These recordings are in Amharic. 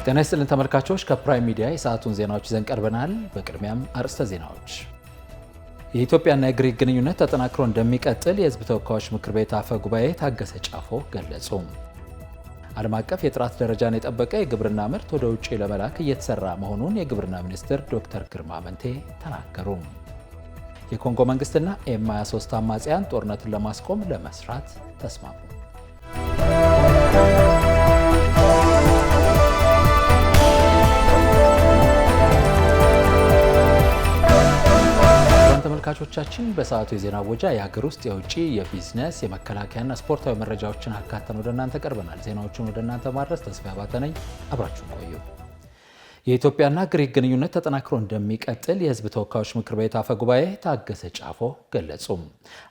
ጤና ይስጥልን ተመልካቾች፣ ከፕራይም ሚዲያ የሰዓቱን ዜናዎች ይዘን ቀርበናል። በቅድሚያም አርዕስተ ዜናዎች። የኢትዮጵያና የግሪክ ግንኙነት ተጠናክሮ እንደሚቀጥል የሕዝብ ተወካዮች ምክር ቤት አፈ ጉባኤ ታገሰ ጫፎ ገለጹ። ዓለም አቀፍ የጥራት ደረጃን የጠበቀ የግብርና ምርት ወደ ውጭ ለመላክ እየተሰራ መሆኑን የግብርና ሚኒስትር ዶክተር ግርማ አመንቴ ተናገሩ። የኮንጎ መንግስትና ኤም23 አማጽያን ጦርነቱን ለማስቆም ለመስራት ተስማሙ። ተመልካቾቻችን በሰዓቱ የዜና ወጃ የሀገር ውስጥ፣ የውጭ፣ የቢዝነስ፣ የመከላከያና ስፖርታዊ መረጃዎችን አካተን ወደ እናንተ ቀርበናል። ዜናዎቹን ወደ እናንተ ማድረስ ተስፋ ባተ ነኝ። አብራችሁን ቆዩ። የኢትዮጵያና ግሪክ ግንኙነት ተጠናክሮ እንደሚቀጥል የሕዝብ ተወካዮች ምክር ቤት አፈጉባኤ ታገሰ ጫፎ ገለጹ።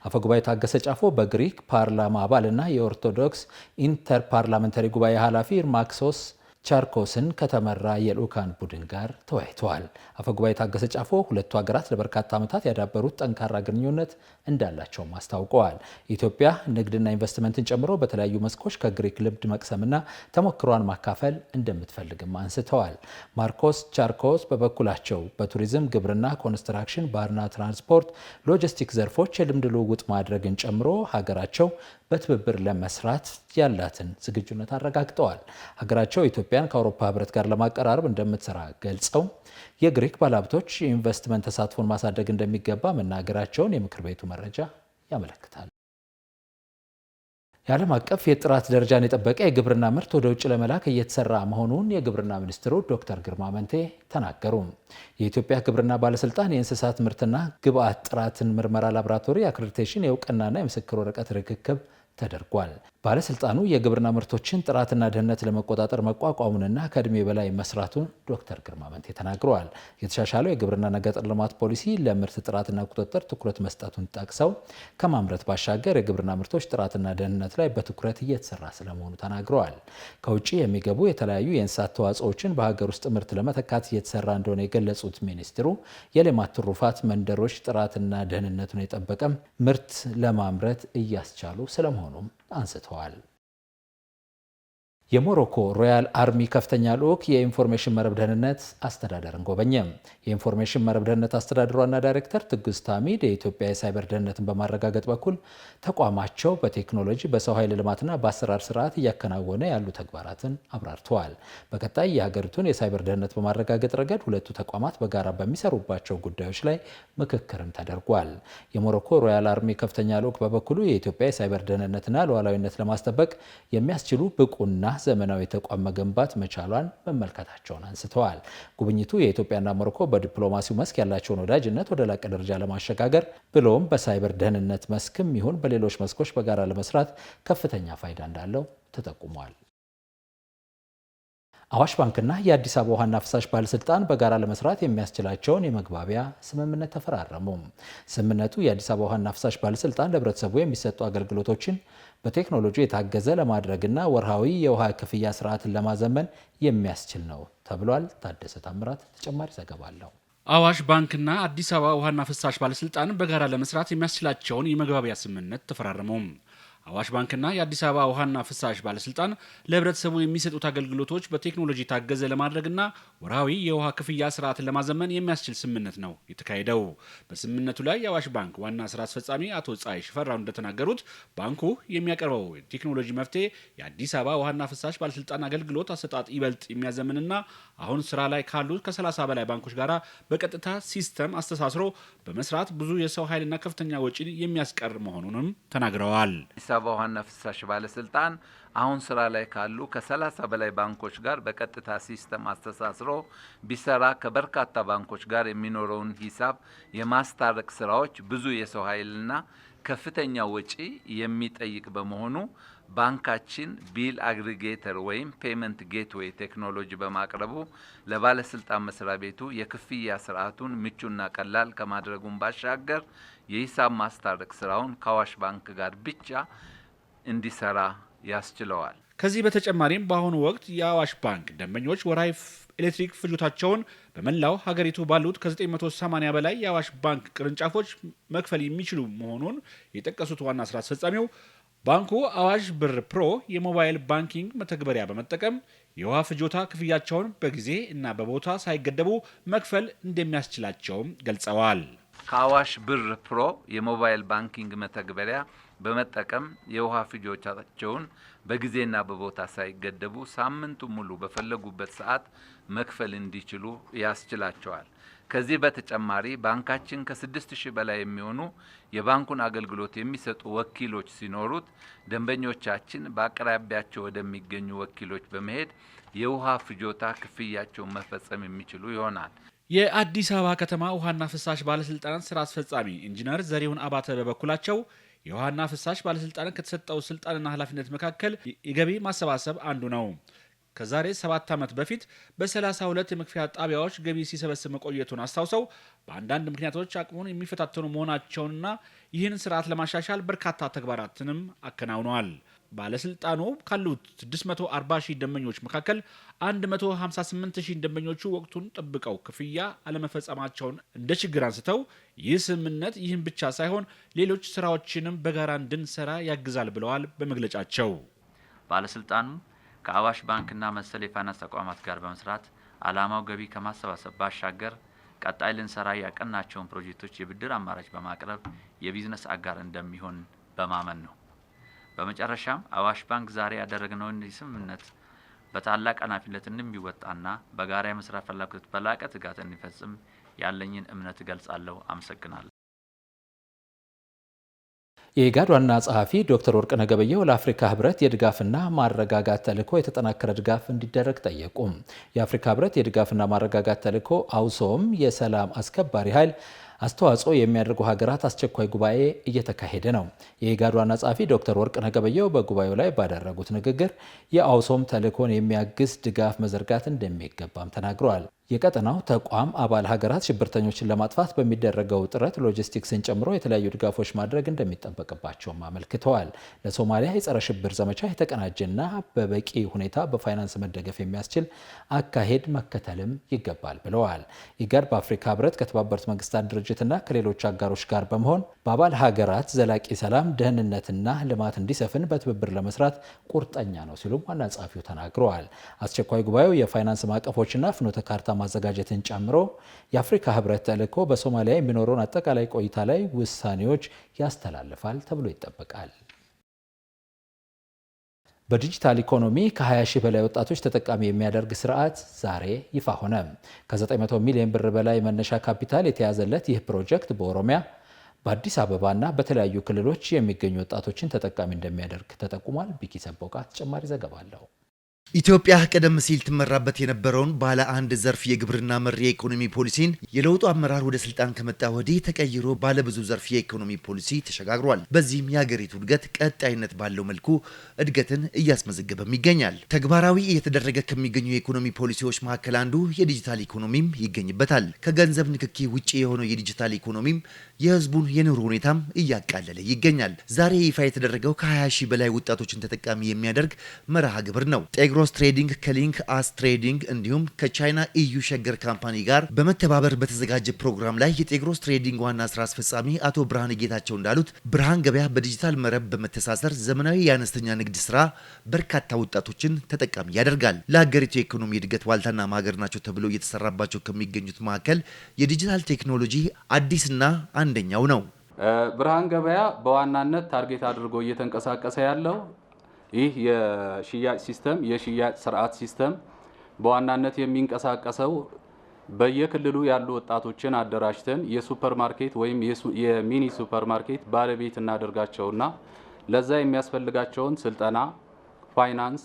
አፈጉባኤ ታገሰ ጫፎ በግሪክ ፓርላማ አባልና የኦርቶዶክስ ኢንተር ፓርላመንታሪ ጉባኤ ኃላፊ ኢርማክሶስ ቻርኮስን ከተመራ የልዑካን ቡድን ጋር ተወያይተዋል። አፈጉባኤ ታገሰ ጫፎ ሁለቱ ሀገራት ለበርካታ ዓመታት ያዳበሩት ጠንካራ ግንኙነት እንዳላቸውም አስታውቀዋል። ኢትዮጵያ ንግድና ኢንቨስትመንትን ጨምሮ በተለያዩ መስኮች ከግሪክ ልምድ መቅሰምና ተሞክሯን ማካፈል እንደምትፈልግም አንስተዋል። ማርኮስ ቻርኮስ በበኩላቸው በቱሪዝም፣ ግብርና፣ ኮንስትራክሽን፣ ባህርና ትራንስፖርት፣ ሎጂስቲክ ዘርፎች የልምድ ልውውጥ ማድረግን ጨምሮ ሀገራቸው በትብብር ለመስራት ያላትን ዝግጁነት አረጋግጠዋል። ሀገራቸው ኢትዮጵያን ከአውሮፓ ሕብረት ጋር ለማቀራረብ እንደምትሰራ ገልጸው የግሪክ ባለሀብቶች የኢንቨስትመንት ተሳትፎን ማሳደግ እንደሚገባ መናገራቸውን የምክር ቤቱ መረጃ ያመለክታል። የዓለም አቀፍ የጥራት ደረጃን የጠበቀ የግብርና ምርት ወደ ውጭ ለመላክ እየተሰራ መሆኑን የግብርና ሚኒስትሩ ዶክተር ግርማ አመንቴ ተናገሩ። የኢትዮጵያ ግብርና ባለስልጣን የእንስሳት ምርትና ግብአት ጥራትን ምርመራ ላቦራቶሪ አክሬዲቴሽን የእውቅናና የምስክር ወረቀት ርክክብ ተደርጓል። ባለስልጣኑ የግብርና ምርቶችን ጥራትና ደህንነት ለመቆጣጠር መቋቋሙንና ከእድሜ በላይ መስራቱን ዶክተር ግርማ አመንቴ ተናግረዋል። የተሻሻለው የግብርናና ገጠር ልማት ፖሊሲ ለምርት ጥራትና ቁጥጥር ትኩረት መስጠቱን ጠቅሰው ከማምረት ባሻገር የግብርና ምርቶች ጥራትና ደህንነት ላይ በትኩረት እየተሰራ ስለመሆኑ ተናግረዋል። ከውጭ የሚገቡ የተለያዩ የእንስሳት ተዋጽኦችን በሀገር ውስጥ ምርት ለመተካት እየተሰራ እንደሆነ የገለጹት ሚኒስትሩ የሌማት ትሩፋት መንደሮች ጥራትና ደህንነቱን የጠበቀም ምርት ለማምረት እያስቻሉ ስለመሆኑም አንስተዋል። የሞሮኮ ሮያል አርሚ ከፍተኛ ልዑክ የኢንፎርሜሽን መረብ ደህንነት አስተዳደርን ጎበኘ። የኢንፎርሜሽን መረብ ደህንነት አስተዳደር ዋና ዳይሬክተር ትዕግስት ሐሚድ የኢትዮጵያ የሳይበር ደህንነትን በማረጋገጥ በኩል ተቋማቸው በቴክኖሎጂ፣ በሰው ኃይል ልማትና በአሰራር ስርዓት እያከናወነ ያሉ ተግባራትን አብራርተዋል። በቀጣይ የሀገሪቱን የሳይበር ደህንነት በማረጋገጥ ረገድ ሁለቱ ተቋማት በጋራ በሚሰሩባቸው ጉዳዮች ላይ ምክክርም ተደርጓል። የሞሮኮ ሮያል አርሚ ከፍተኛ ልዑክ በበኩሉ የኢትዮጵያ የሳይበር ደህንነትና ሉዓላዊነት ለማስጠበቅ የሚያስችሉ ብቁና ዘመናዊ ተቋም መገንባት መቻሏን መመልከታቸውን አንስተዋል። ጉብኝቱ የኢትዮጵያና ሞሮኮ በዲፕሎማሲው መስክ ያላቸውን ወዳጅነት ወደ ላቀ ደረጃ ለማሸጋገር ብሎም በሳይበር ደህንነት መስክም ይሁን በሌሎች መስኮች በጋራ ለመስራት ከፍተኛ ፋይዳ እንዳለው ተጠቁሟል። አዋሽ ባንክና የአዲስ አበባ ውሃና ፍሳሽ ባለስልጣን በጋራ ለመስራት የሚያስችላቸውን የመግባቢያ ስምምነት ተፈራረሙ። ስምምነቱ የአዲስ አበባ ውሃና ፍሳሽ ባለስልጣን ለሕብረተሰቡ የሚሰጡ አገልግሎቶችን በቴክኖሎጂ የታገዘ ለማድረግና ወርሃዊ የውሃ ክፍያ ስርዓትን ለማዘመን የሚያስችል ነው ተብሏል። ታደሰ ታምራት ተጨማሪ ዘገባ አለው። አዋሽ ባንክና አዲስ አበባ ውሃና ፍሳሽ ባለስልጣን በጋራ ለመስራት የሚያስችላቸውን የመግባቢያ ስምምነት ተፈራረሙ። አዋሽ ባንክና የአዲስ አበባ ውሃና ፍሳሽ ባለስልጣን ለህብረተሰቡ የሚሰጡት አገልግሎቶች በቴክኖሎጂ ታገዘ ለማድረግና ወርሃዊ የውሃ ክፍያ ስርዓትን ለማዘመን የሚያስችል ስምምነት ነው የተካሄደው። በስምምነቱ ላይ የአዋሽ ባንክ ዋና ስራ አስፈጻሚ አቶ ፀሐይ ሽፈራው እንደተናገሩት ባንኩ የሚያቀርበው ቴክኖሎጂ መፍትሄ የአዲስ አበባ ውሃና ፍሳሽ ባለስልጣን አገልግሎት አሰጣጥ ይበልጥ የሚያዘምንና አሁን ስራ ላይ ካሉት ከ30 በላይ ባንኮች ጋር በቀጥታ ሲስተም አስተሳስሮ በመስራት ብዙ የሰው ኃይልና ከፍተኛ ወጪን የሚያስቀር መሆኑንም ተናግረዋል። አዲስ አበባ ውሃና ፍሳሽ ባለስልጣን አሁን ስራ ላይ ካሉ ከ30 በላይ ባንኮች ጋር በቀጥታ ሲስተም አስተሳስሮ ቢሰራ ከበርካታ ባንኮች ጋር የሚኖረውን ሂሳብ የማስታረቅ ስራዎች ብዙ የሰው ኃይልና ከፍተኛ ወጪ የሚጠይቅ በመሆኑ ባንካችን ቢል አግሪጌተር ወይም ፔመንት ጌትዌይ ቴክኖሎጂ በማቅረቡ ለባለስልጣን መስሪያ ቤቱ የክፍያ ስርዓቱን ምቹና ቀላል ከማድረጉም ባሻገር የሂሳብ ማስታረቅ ስራውን ከአዋሽ ባንክ ጋር ብቻ እንዲሰራ ያስችለዋል። ከዚህ በተጨማሪም በአሁኑ ወቅት የአዋሽ ባንክ ደንበኞች ወርሃዊ ኤሌክትሪክ ፍጆታቸውን በመላው ሀገሪቱ ባሉት ከ980 በላይ የአዋሽ ባንክ ቅርንጫፎች መክፈል የሚችሉ መሆኑን የጠቀሱት ዋና ስራ አስፈጻሚው ባንኩ አዋሽ ብር ፕሮ የሞባይል ባንኪንግ መተግበሪያ በመጠቀም የውሃ ፍጆታ ክፍያቸውን በጊዜ እና በቦታ ሳይገደቡ መክፈል እንደሚያስችላቸውም ገልጸዋል። ከአዋሽ ብር ፕሮ የሞባይል ባንኪንግ መተግበሪያ በመጠቀም የውሃ ፍጆታቸውን በጊዜና በቦታ ሳይገደቡ ሳምንቱ ሙሉ በፈለጉበት ሰዓት መክፈል እንዲችሉ ያስችላቸዋል። ከዚህ በተጨማሪ ባንካችን ከ6000 በላይ የሚሆኑ የባንኩን አገልግሎት የሚሰጡ ወኪሎች ሲኖሩት ደንበኞቻችን በአቅራቢያቸው ወደሚገኙ ወኪሎች በመሄድ የውሃ ፍጆታ ክፍያቸውን መፈጸም የሚችሉ ይሆናል። የአዲስ አበባ ከተማ ውሃና ፍሳሽ ባለስልጣናት ስራ አስፈጻሚ ኢንጂነር ዘሪሁን አባተ በበኩላቸው የውሃና ፍሳሽ ባለስልጣናት ከተሰጠው ስልጣንና ኃላፊነት መካከል የገቢ ማሰባሰብ አንዱ ነው። ከዛሬ 7 ዓመት በፊት በ32 የመክፈያ ጣቢያዎች ገቢ ሲሰበስብ መቆየቱን አስታውሰው በአንዳንድ ምክንያቶች አቅሙን የሚፈታተኑ መሆናቸውንና ይህን ስርዓት ለማሻሻል በርካታ ተግባራትንም አከናውነዋል። ባለስልጣኑ ካሉት 640 ሺህ ደንበኞች መካከል 158 ሺህ ደንበኞቹ ወቅቱን ጠብቀው ክፍያ አለመፈጸማቸውን እንደ ችግር አንስተው ይህ ስምምነት ይህን ብቻ ሳይሆን ሌሎች ስራዎችንም በጋራ እንድንሰራ ያግዛል ብለዋል። በመግለጫቸው ባለስልጣኑ ከአዋሽ ባንክና መሰል የፋይናንስ ተቋማት ጋር በመስራት ዓላማው ገቢ ከማሰባሰብ ባሻገር ቀጣይ ልንሰራ ያቀናቸውን ፕሮጀክቶች የብድር አማራጭ በማቅረብ የቢዝነስ አጋር እንደሚሆን በማመን ነው። በመጨረሻም አዋሽ ባንክ ዛሬ ያደረግነውን ስምምነት በታላቅ ኃላፊነት እንደሚወጣና በጋራ የመስራት ፍላጎት በላቀ ትጋት እንዲፈጽም ያለኝን እምነት እገልጻለሁ። አመሰግናለሁ። የኢጋድ ዋና ጸሐፊ ዶክተር ወርቅነህ ገበየሁ ለአፍሪካ ህብረት የድጋፍና ማረጋጋት ተልዕኮ የተጠናከረ ድጋፍ እንዲደረግ ጠየቁ። የአፍሪካ ህብረት የድጋፍና ማረጋጋት ተልዕኮ አውሶም የሰላም አስከባሪ ኃይል አስተዋጽኦ የሚያደርጉ ሀገራት አስቸኳይ ጉባኤ እየተካሄደ ነው። የኢጋድ ዋና ጸሐፊ ዶክተር ወርቅነህ ገበየሁ በጉባኤው ላይ ባደረጉት ንግግር የአውሶም ተልዕኮን የሚያግዝ ድጋፍ መዘርጋት እንደሚገባም ተናግረዋል። የቀጠናው ተቋም አባል ሀገራት ሽብርተኞችን ለማጥፋት በሚደረገው ጥረት ሎጂስቲክስን ጨምሮ የተለያዩ ድጋፎች ማድረግ እንደሚጠበቅባቸውም አመልክተዋል። ለሶማሊያ የጸረ ሽብር ዘመቻ የተቀናጀና በበቂ ሁኔታ በፋይናንስ መደገፍ የሚያስችል አካሄድ መከተልም ይገባል ብለዋል። ኢጋድ በአፍሪካ ህብረት ከተባበሩት መንግስታት ድርጅትና ከሌሎች አጋሮች ጋር በመሆን በአባል ሀገራት ዘላቂ ሰላም፣ ደህንነትና ልማት እንዲሰፍን በትብብር ለመስራት ቁርጠኛ ነው ሲሉም ዋና ጸሐፊው ተናግረዋል። አስቸኳይ ጉባኤው የፋይናንስ ማዕቀፎችና ፍኖተ ካርታ ማዘጋጀትን ጨምሮ የአፍሪካ ህብረት ተልዕኮ በሶማሊያ የሚኖረውን አጠቃላይ ቆይታ ላይ ውሳኔዎች ያስተላልፋል ተብሎ ይጠበቃል። በዲጂታል ኢኮኖሚ ከ20 ሺህ በላይ ወጣቶች ተጠቃሚ የሚያደርግ ስርዓት ዛሬ ይፋ ሆነ። ከ900 ሚሊዮን ብር በላይ መነሻ ካፒታል የተያዘለት ይህ ፕሮጀክት በኦሮሚያ በአዲስ አበባና በተለያዩ ክልሎች የሚገኙ ወጣቶችን ተጠቃሚ እንደሚያደርግ ተጠቁሟል። ቢኪ ሰቦቃ ተጨማሪ ዘገባ አለው። ኢትዮጵያ ቀደም ሲል ትመራበት የነበረውን ባለ አንድ ዘርፍ የግብርና መር የኢኮኖሚ ፖሊሲን የለውጡ አመራር ወደ ስልጣን ከመጣ ወዲህ ተቀይሮ ባለ ብዙ ዘርፍ የኢኮኖሚ ፖሊሲ ተሸጋግሯል። በዚህም የሀገሪቱ እድገት ቀጣይነት ባለው መልኩ እድገትን እያስመዘገበም ይገኛል። ተግባራዊ እየተደረገ ከሚገኙ የኢኮኖሚ ፖሊሲዎች መካከል አንዱ የዲጂታል ኢኮኖሚም ይገኝበታል። ከገንዘብ ንክኪ ውጪ የሆነው የዲጂታል ኢኮኖሚም የህዝቡን የኑሮ ሁኔታም እያቃለለ ይገኛል። ዛሬ ይፋ የተደረገው ከ20 ሺህ በላይ ወጣቶችን ተጠቃሚ የሚያደርግ መርሃ ግብር ነው። ቴግሮስ ትሬዲንግ ከሊንክ አስ ትሬዲንግ እንዲሁም ከቻይና ኢዩ ሸገር ካምፓኒ ጋር በመተባበር በተዘጋጀ ፕሮግራም ላይ የቴግሮስ ትሬዲንግ ዋና ስራ አስፈጻሚ አቶ ብርሃን ጌታቸው እንዳሉት ብርሃን ገበያ በዲጂታል መረብ በመተሳሰር ዘመናዊ የአነስተኛ ንግድ ስራ በርካታ ወጣቶችን ተጠቃሚ ያደርጋል። ለሀገሪቱ የኢኮኖሚ እድገት ዋልታና ማገር ናቸው ተብሎ እየተሰራባቸው ከሚገኙት መካከል የዲጂታል ቴክኖሎጂ አዲስና አንደኛው ነው። ብርሃን ገበያ በዋናነት ታርጌት አድርጎ እየተንቀሳቀሰ ያለው ይህ የሽያጭ ሲስተም የሽያጭ ስርዓት ሲስተም በዋናነት የሚንቀሳቀሰው በየክልሉ ያሉ ወጣቶችን አደራጅተን የሱፐር ማርኬት ወይም የሚኒ ሱፐር ማርኬት ባለቤት እናደርጋቸውና ለዛ የሚያስፈልጋቸውን ስልጠና፣ ፋይናንስ፣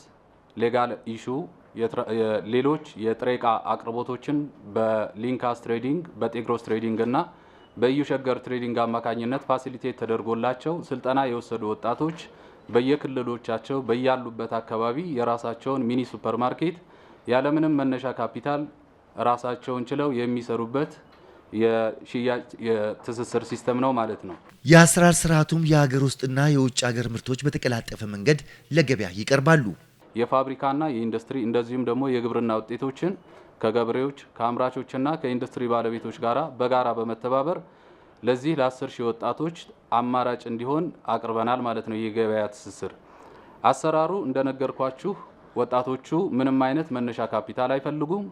ሌጋል ኢሹ፣ ሌሎች የጥሬ ዕቃ አቅርቦቶችን በሊንካስ ትሬዲንግ፣ በቴግሮስ ትሬዲንግ እና በኢዩ ሸገር ትሬዲንግ አማካኝነት ፋሲሊቴት ተደርጎላቸው ስልጠና የወሰዱ ወጣቶች በየክልሎቻቸው በያሉበት አካባቢ የራሳቸውን ሚኒ ሱፐር ማርኬት ያለምንም መነሻ ካፒታል ራሳቸውን ችለው የሚሰሩበት የሽያጭ የትስስር ሲስተም ነው ማለት ነው። የአሰራር ስርዓቱም የሀገር ውስጥና የውጭ ሀገር ምርቶች በተቀላጠፈ መንገድ ለገበያ ይቀርባሉ። የፋብሪካና የኢንዱስትሪ እንደዚሁም ደግሞ የግብርና ውጤቶችን ከገበሬዎች ከአምራቾችና ከኢንዱስትሪ ባለቤቶች ጋራ በጋራ በመተባበር ለዚህ ለ10 ሺህ ወጣቶች አማራጭ እንዲሆን አቅርበናል ማለት ነው። የገበያ ትስስር አሰራሩ እንደነገርኳችሁ ወጣቶቹ ምንም አይነት መነሻ ካፒታል አይፈልጉም።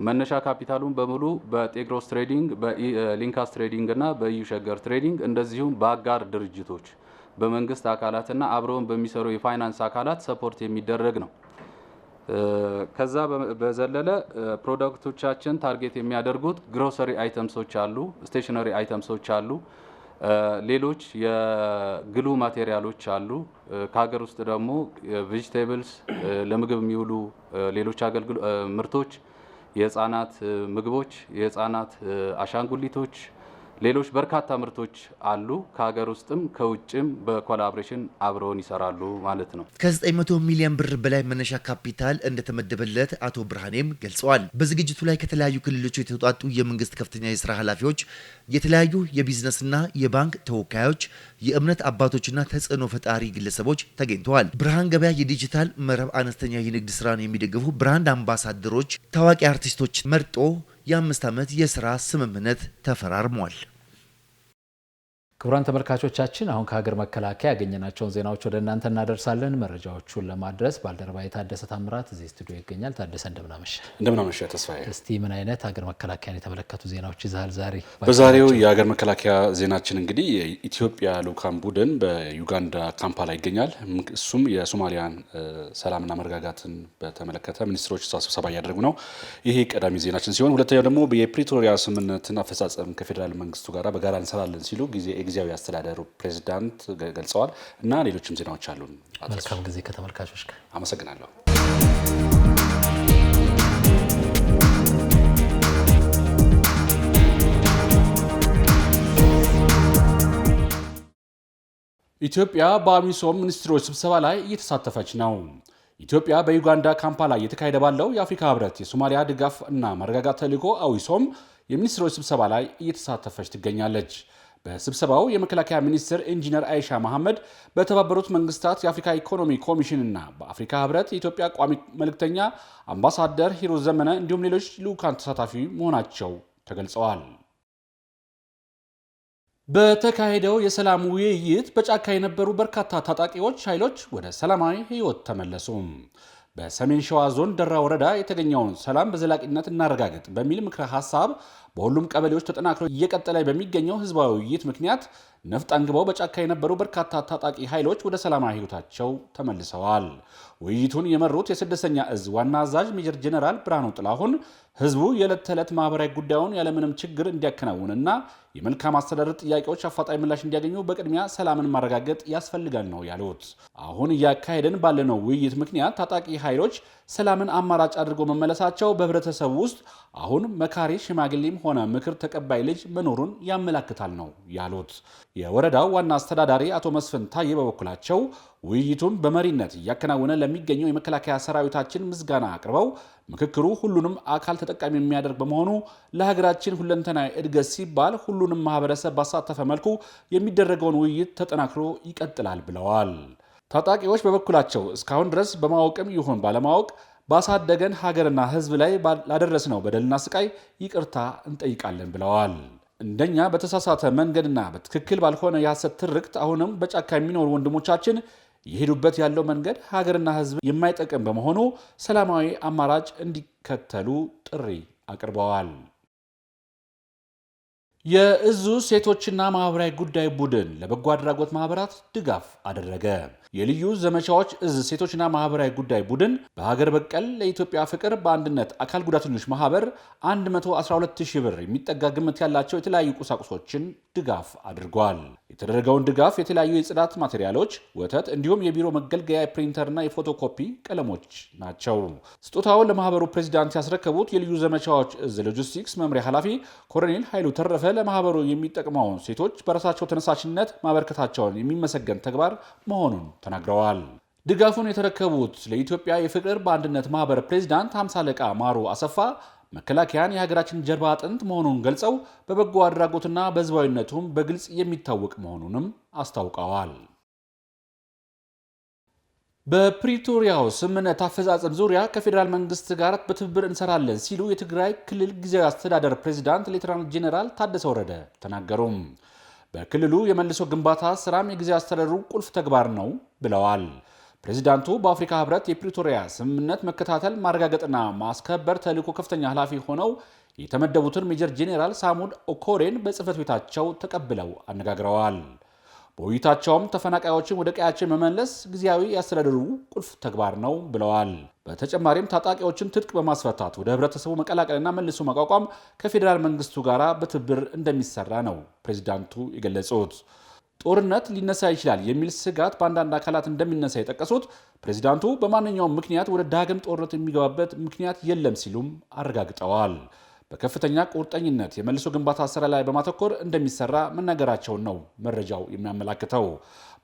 መነሻ ካፒታሉን በሙሉ በጤግሮስ ትሬዲንግ፣ በሊንካስ ትሬዲንግ እና በዩሸገር ትሬዲንግ እንደዚሁም በአጋር ድርጅቶች በመንግስት አካላትና አብረውን በሚሰሩ የፋይናንስ አካላት ሰፖርት የሚደረግ ነው። ከዛ በዘለለ ፕሮዳክቶቻችን ታርጌት የሚያደርጉት ግሮሰሪ አይተምሶች አሉ፣ ስቴሽነሪ አይተምሶች አሉ፣ ሌሎች የግሉ ማቴሪያሎች አሉ። ከሀገር ውስጥ ደግሞ ቬጂቴብልስ፣ ለምግብ የሚውሉ ሌሎች ምርቶች፣ የህፃናት ምግቦች፣ የህፃናት አሻንጉሊቶች፣ ሌሎች በርካታ ምርቶች አሉ። ከሀገር ውስጥም ከውጭም በኮላቦሬሽን አብረውን ይሰራሉ ማለት ነው። ከ900 ሚሊዮን ብር በላይ መነሻ ካፒታል እንደተመደበለት አቶ ብርሃኔም ገልጸዋል። በዝግጅቱ ላይ ከተለያዩ ክልሎች የተውጣጡ የመንግስት ከፍተኛ የስራ ኃላፊዎች፣ የተለያዩ የቢዝነስና የባንክ ተወካዮች፣ የእምነት አባቶችና ተጽዕኖ ፈጣሪ ግለሰቦች ተገኝተዋል። ብርሃን ገበያ የዲጂታል መረብ አነስተኛ የንግድ ስራን የሚደግፉ ብራንድ አምባሳደሮች፣ ታዋቂ አርቲስቶች መርጦ የ5 ዓመት የስራ ስምምነት ተፈራርሟል። ክቡራን ተመልካቾቻችን አሁን ከሀገር መከላከያ ያገኘናቸውን ዜናዎች ወደ እናንተ እናደርሳለን። መረጃዎቹን ለማድረስ ባልደረባ የታደሰ ታምራት እዚህ ስቱዲዮ ይገኛል። ታደሰ እንደምናመሸ ተስፋዬ። እስቲ ምን አይነት ሀገር መከላከያን የተመለከቱ ዜናዎች ይዛል ዛሬ? በዛሬው የሀገር መከላከያ ዜናችን እንግዲህ የኢትዮጵያ ልዑካን ቡድን በዩጋንዳ ካምፓላ ይገኛል። እሱም የሶማሊያን ሰላምና መረጋጋትን በተመለከተ ሚኒስትሮች ስብሰባ እያደረጉ ነው። ይሄ ቀዳሚ ዜናችን ሲሆን ሁለተኛው ደግሞ የፕሪቶሪያ ስምምነትን አፈጻጸም ከፌዴራል መንግስቱ ጋር በጋራ እንሰራለን ሲሉ ጊዜያዊ አስተዳደሩ ፕሬዝዳንት ገልጸዋል እና ሌሎችም ዜናዎች አሉ። መልካም ጊዜ ከተመልካቾች ጋር። አመሰግናለሁ። ኢትዮጵያ በአሚሶም ሚኒስትሮች ስብሰባ ላይ እየተሳተፈች ነው። ኢትዮጵያ በዩጋንዳ ካምፓላ እየተካሄደ ባለው የአፍሪካ ህብረት የሶማሊያ ድጋፍ እና ማረጋጋት ተልዕኮ አዊሶም የሚኒስትሮች ስብሰባ ላይ እየተሳተፈች ትገኛለች። በስብሰባው የመከላከያ ሚኒስትር ኢንጂነር አይሻ መሐመድ፣ በተባበሩት መንግስታት የአፍሪካ ኢኮኖሚ ኮሚሽንና በአፍሪካ ህብረት የኢትዮጵያ ቋሚ መልእክተኛ አምባሳደር ሂሩት ዘመነ እንዲሁም ሌሎች ልዑካን ተሳታፊ መሆናቸው ተገልጸዋል። በተካሄደው የሰላም ውይይት በጫካ የነበሩ በርካታ ታጣቂዎች ኃይሎች ወደ ሰላማዊ ህይወት ተመለሱ። በሰሜን ሸዋ ዞን ደራ ወረዳ የተገኘውን ሰላም በዘላቂነት እናረጋግጥ በሚል ምክረ ሀሳብ በሁሉም ቀበሌዎች ተጠናክሮ እየቀጠለ በሚገኘው ህዝባዊ ውይይት ምክንያት ነፍጥ አንግበው በጫካ የነበሩ በርካታ ታጣቂ ኃይሎች ወደ ሰላማዊ ህይወታቸው ተመልሰዋል። ውይይቱን የመሩት የስድስተኛ እዝ ዋና አዛዥ ሜጀር ጄኔራል ብርሃኑ ጥላሁን ህዝቡ የዕለት ተዕለት ማህበራዊ ጉዳዩን ያለምንም ችግር እንዲያከናውንና የመልካም አስተዳደር ጥያቄዎች አፋጣኝ ምላሽ እንዲያገኙ በቅድሚያ ሰላምን ማረጋገጥ ያስፈልጋል ነው ያሉት። አሁን እያካሄደን ባለነው ውይይት ምክንያት ታጣቂ ኃይሎች ሰላምን አማራጭ አድርገው መመለሳቸው በህብረተሰቡ ውስጥ አሁን መካሪ ሽማግሌም ሆነ ምክር ተቀባይ ልጅ መኖሩን ያመላክታል ነው ያሉት። የወረዳው ዋና አስተዳዳሪ አቶ መስፍን ታዬ በበኩላቸው ውይይቱን በመሪነት እያከናወነ ለሚገኘው የመከላከያ ሰራዊታችን ምስጋና አቅርበው ምክክሩ ሁሉንም አካል ተጠቃሚ የሚያደርግ በመሆኑ ለሀገራችን ሁለንተናዊ እድገት ሲባል ሁሉንም ማህበረሰብ ባሳተፈ መልኩ የሚደረገውን ውይይት ተጠናክሮ ይቀጥላል ብለዋል። ታጣቂዎች በበኩላቸው እስካሁን ድረስ በማወቅም ይሁን ባለማወቅ ባሳደገን ሀገርና ህዝብ ላይ ላደረስነው በደልና ስቃይ ይቅርታ እንጠይቃለን ብለዋል። እንደኛ በተሳሳተ መንገድና በትክክል ባልሆነ የሐሰት ትርክት አሁንም በጫካ የሚኖሩ ወንድሞቻችን የሄዱበት ያለው መንገድ ሀገርና ህዝብ የማይጠቅም በመሆኑ ሰላማዊ አማራጭ እንዲከተሉ ጥሪ አቅርበዋል። የእዙ ሴቶችና ማህበራዊ ጉዳይ ቡድን ለበጎ አድራጎት ማህበራት ድጋፍ አደረገ። የልዩ ዘመቻዎች እዝ ሴቶችና ማህበራዊ ጉዳይ ቡድን በሀገር በቀል ለኢትዮጵያ ፍቅር በአንድነት አካል ጉዳተኞች ማህበር 112,000 ብር የሚጠጋ ግምት ያላቸው የተለያዩ ቁሳቁሶችን ድጋፍ አድርጓል። የተደረገውን ድጋፍ የተለያዩ የጽዳት ማቴሪያሎች፣ ወተት እንዲሁም የቢሮ መገልገያ የፕሪንተርና የፎቶኮፒ ቀለሞች ናቸው። ስጦታውን ለማህበሩ ፕሬዚዳንት ያስረከቡት የልዩ ዘመቻዎች እዝ ሎጂስቲክስ መምሪያ ኃላፊ ኮሎኔል ኃይሉ ተረፈ ለማህበሩ የሚጠቅመውን ሴቶች በራሳቸው ተነሳሽነት ማበርከታቸውን የሚመሰገን ተግባር መሆኑን ተናግረዋል። ድጋፉን የተረከቡት ለኢትዮጵያ የፍቅር በአንድነት ማህበር ፕሬዚዳንት 50 አለቃ ማሩ አሰፋ መከላከያን የሀገራችን ጀርባ አጥንት መሆኑን ገልጸው በበጎ አድራጎትና በህዝባዊነቱም በግልጽ የሚታወቅ መሆኑንም አስታውቀዋል። በፕሪቶሪያው ስምምነት አፈጻጸም ዙሪያ ከፌዴራል መንግስት ጋር በትብብር እንሰራለን ሲሉ የትግራይ ክልል ጊዜያዊ አስተዳደር ፕሬዚዳንት ሌተናንት ጄኔራል ታደሰ ወረደ ተናገሩ። በክልሉ የመልሶ ግንባታ ስራም የጊዜያዊ አስተዳደሩ ቁልፍ ተግባር ነው ብለዋል። ፕሬዚዳንቱ በአፍሪካ ህብረት የፕሪቶሪያ ስምምነት መከታተል ማረጋገጥና ማስከበር ተልዕኮ ከፍተኛ ኃላፊ ሆነው የተመደቡትን ሜጀር ጄኔራል ሳሙድ ኦኮሬን በጽህፈት ቤታቸው ተቀብለው አነጋግረዋል። በውይይታቸውም ተፈናቃዮችን ወደ ቀያቸው መመለስ ጊዜያዊ ያስተዳደሩ ቁልፍ ተግባር ነው ብለዋል። በተጨማሪም ታጣቂዎችን ትጥቅ በማስፈታት ወደ ህብረተሰቡ መቀላቀልና መልሶ ማቋቋም ከፌዴራል መንግስቱ ጋር በትብብር እንደሚሰራ ነው ፕሬዚዳንቱ የገለጹት። ጦርነት ሊነሳ ይችላል የሚል ስጋት በአንዳንድ አካላት እንደሚነሳ የጠቀሱት ፕሬዚዳንቱ በማንኛውም ምክንያት ወደ ዳግም ጦርነት የሚገባበት ምክንያት የለም ሲሉም አረጋግጠዋል። በከፍተኛ ቁርጠኝነት የመልሶ ግንባታ ስራ ላይ በማተኮር እንደሚሰራ መናገራቸውን ነው መረጃው የሚያመላክተው።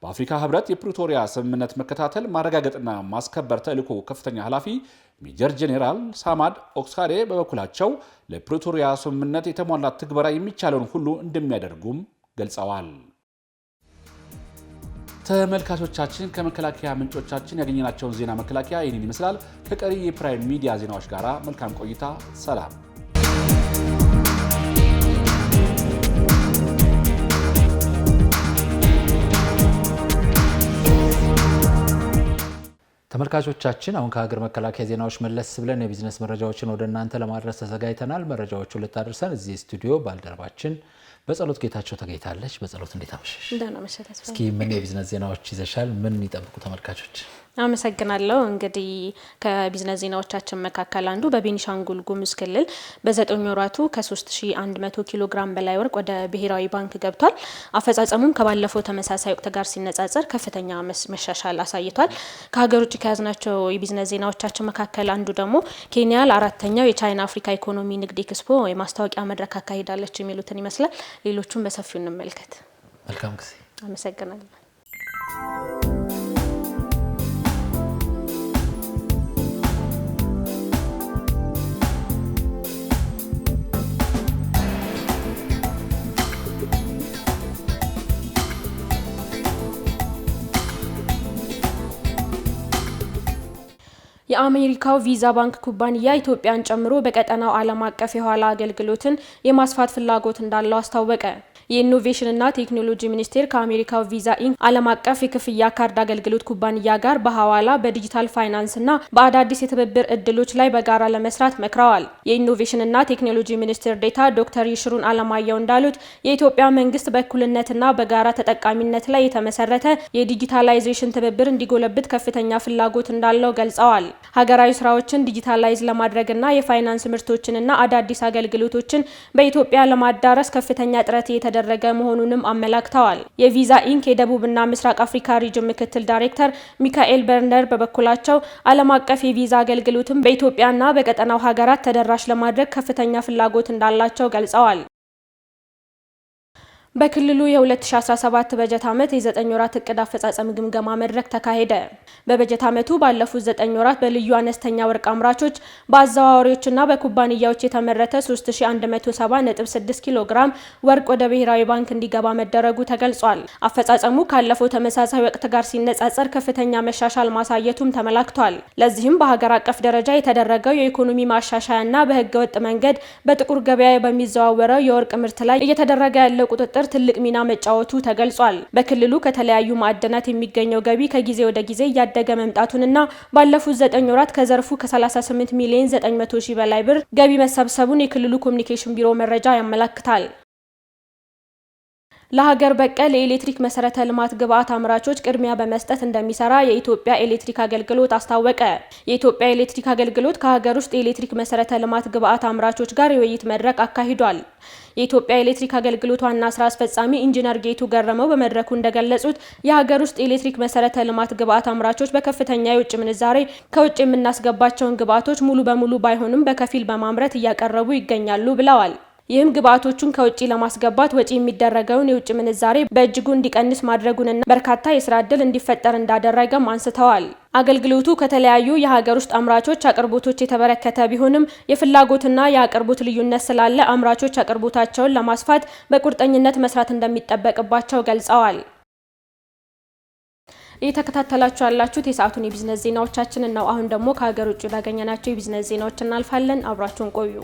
በአፍሪካ ህብረት የፕሪቶሪያ ስምምነት መከታተል ማረጋገጥና ማስከበር ተልዕኮ ከፍተኛ ኃላፊ ሜጀር ጄኔራል ሳማድ ኦኮሬ በበኩላቸው ለፕሪቶሪያ ስምምነት የተሟላ ትግበራ የሚቻለውን ሁሉ እንደሚያደርጉም ገልጸዋል። ተመልካቾቻችን ከመከላከያ ምንጮቻችን ያገኘናቸውን ዜና መከላከያ ይህንን ይመስላል። ከቀሪ የፕራይም ሚዲያ ዜናዎች ጋር መልካም ቆይታ። ሰላም። ተመልካቾቻችን አሁን ከሀገር መከላከያ ዜናዎች መለስ ብለን የቢዝነስ መረጃዎችን ወደ እናንተ ለማድረስ ተዘጋጅተናል። መረጃዎቹን ልታደርሰን እዚህ ስቱዲዮ ባልደረባችን በጸሎት ጌታቸው ተገኝታለች። በጸሎት እንዴት አመሸሽ? እንደና መሸት ተስፋ። እስኪ ምን የቢዝነስ ዜናዎች ይዘሻል? ምን ይጠብቁ ተመልካቾች? አመሰግናለሁ። እንግዲህ ከቢዝነስ ዜናዎቻችን መካከል አንዱ በቤኒሻንጉል ጉሙዝ ክልል በ9 ወራቱ ከ3100 ኪሎ ግራም በላይ ወርቅ ወደ ብሔራዊ ባንክ ገብቷል። አፈጻጸሙም ከባለፈው ተመሳሳይ ወቅት ጋር ሲነጻጸር ከፍተኛ መሻሻል አሳይቷል። ከሀገር ውጭ ከያዝናቸው የቢዝነስ ዜናዎቻችን መካከል አንዱ ደግሞ ኬንያ ለ4ኛው የቻይና አፍሪካ ኢኮኖሚ ንግድ ኤክስፖ የማስታወቂያ መድረክ አካሂዳለች የሚሉትን ይመስላል። ሌሎቹን በሰፊው እንመልከት። መልካም ጊዜ። አመሰግናለሁ። የአሜሪካው ቪዛ ባንክ ኩባንያ ኢትዮጵያን ጨምሮ በቀጠናው ዓለም አቀፍ የኋላ አገልግሎትን የማስፋት ፍላጎት እንዳለው አስታወቀ። የኢኖቬሽንና ቴክኖሎጂ ሚኒስቴር ከአሜሪካው ቪዛ ኢንክ ዓለም አቀፍ የክፍያ ካርድ አገልግሎት ኩባንያ ጋር በሐዋላ በዲጂታል ፋይናንስና በአዳዲስ የትብብር እድሎች ላይ በጋራ ለመስራት መክረዋል። የኢኖቬሽንና ቴክኖሎጂ ሚኒስትር ዴታ ዶክተር ይሽሩን አለማየሁ እንዳሉት የኢትዮጵያ መንግስት በእኩልነትና በጋራ ተጠቃሚነት ላይ የተመሰረተ የዲጂታላይዜሽን ትብብር እንዲጎለብት ከፍተኛ ፍላጎት እንዳለው ገልጸዋል። ሀገራዊ ስራዎችን ዲጂታላይዝ ለማድረግና የፋይናንስ ምርቶችንና አዳዲስ አገልግሎቶችን በኢትዮጵያ ለማዳረስ ከፍተኛ ጥረት የተደረገ መሆኑንም አመላክተዋል። የቪዛ ኢንክ የደቡብና ምስራቅ አፍሪካ ሪጅን ምክትል ዳይሬክተር ሚካኤል በርነር በበኩላቸው ዓለም አቀፍ የቪዛ አገልግሎትን በኢትዮጵያና በቀጠናው ሀገራት ተደራሽ ለማድረግ ከፍተኛ ፍላጎት እንዳላቸው ገልጸዋል። በክልሉ የ2017 በጀት ዓመት የ9 ወራት እቅድ አፈጻጸም ግምገማ መድረክ ተካሄደ። በበጀት ዓመቱ ባለፉት 9 ወራት በልዩ አነስተኛ ወርቅ አምራቾች በአዘዋዋሪዎችና በኩባንያዎች የተመረተ 3170.6 ኪሎ ግራም ወርቅ ወደ ብሔራዊ ባንክ እንዲገባ መደረጉ ተገልጿል። አፈጻጸሙ ካለፈው ተመሳሳይ ወቅት ጋር ሲነጻጸር ከፍተኛ መሻሻል ማሳየቱም ተመላክቷል። ለዚህም በሀገር አቀፍ ደረጃ የተደረገው የኢኮኖሚ ማሻሻያና በህገወጥ መንገድ በጥቁር ገበያ በሚዘዋወረው የወርቅ ምርት ላይ እየተደረገ ያለው ቁጥጥር ትልቅ ሚና መጫወቱ ተገልጿል። በክልሉ ከተለያዩ ማዕድናት የሚገኘው ገቢ ከጊዜ ወደ ጊዜ እያደገ መምጣቱንና ባለፉት 9 ወራት ከዘርፉ ከ38 ሚሊዮን 900 ሺህ በላይ ብር ገቢ መሰብሰቡን የክልሉ ኮሚኒኬሽን ቢሮ መረጃ ያመለክታል። ለሀገር በቀል የኤሌክትሪክ መሰረተ ልማት ግብአት አምራቾች ቅድሚያ በመስጠት እንደሚሰራ የኢትዮጵያ ኤሌክትሪክ አገልግሎት አስታወቀ። የኢትዮጵያ ኤሌክትሪክ አገልግሎት ከሀገር ውስጥ የኤሌክትሪክ መሰረተ ልማት ግብአት አምራቾች ጋር የውይይት መድረክ አካሂዷል። የኢትዮጵያ ኤሌክትሪክ አገልግሎት ዋና ስራ አስፈጻሚ ኢንጂነር ጌቱ ገረመው በመድረኩ እንደገለጹት የሀገር ውስጥ የኤሌክትሪክ መሰረተ ልማት ግብአት አምራቾች በከፍተኛ የውጭ ምንዛሬ ከውጭ የምናስገባቸውን ግብአቶች ሙሉ በሙሉ ባይሆንም በከፊል በማምረት እያቀረቡ ይገኛሉ ብለዋል። ይህም ግብአቶቹን ከውጪ ለማስገባት ወጪ የሚደረገውን የውጭ ምንዛሬ በእጅጉ እንዲቀንስ ማድረጉንና በርካታ የስራ ዕድል እንዲፈጠር እንዳደረገም አንስተዋል። አገልግሎቱ ከተለያዩ የሀገር ውስጥ አምራቾች አቅርቦቶች የተበረከተ ቢሆንም የፍላጎትና የአቅርቦት ልዩነት ስላለ አምራቾች አቅርቦታቸውን ለማስፋት በቁርጠኝነት መስራት እንደሚጠበቅባቸው ገልጸዋል። እየተከታተላችሁ ያላችሁት የሰዓቱን የቢዝነስ ዜናዎቻችንን ነው። አሁን ደግሞ ከሀገር ውጭ ያገኘናቸው የቢዝነስ ዜናዎች እናልፋለን። አብራችሁን ቆዩ።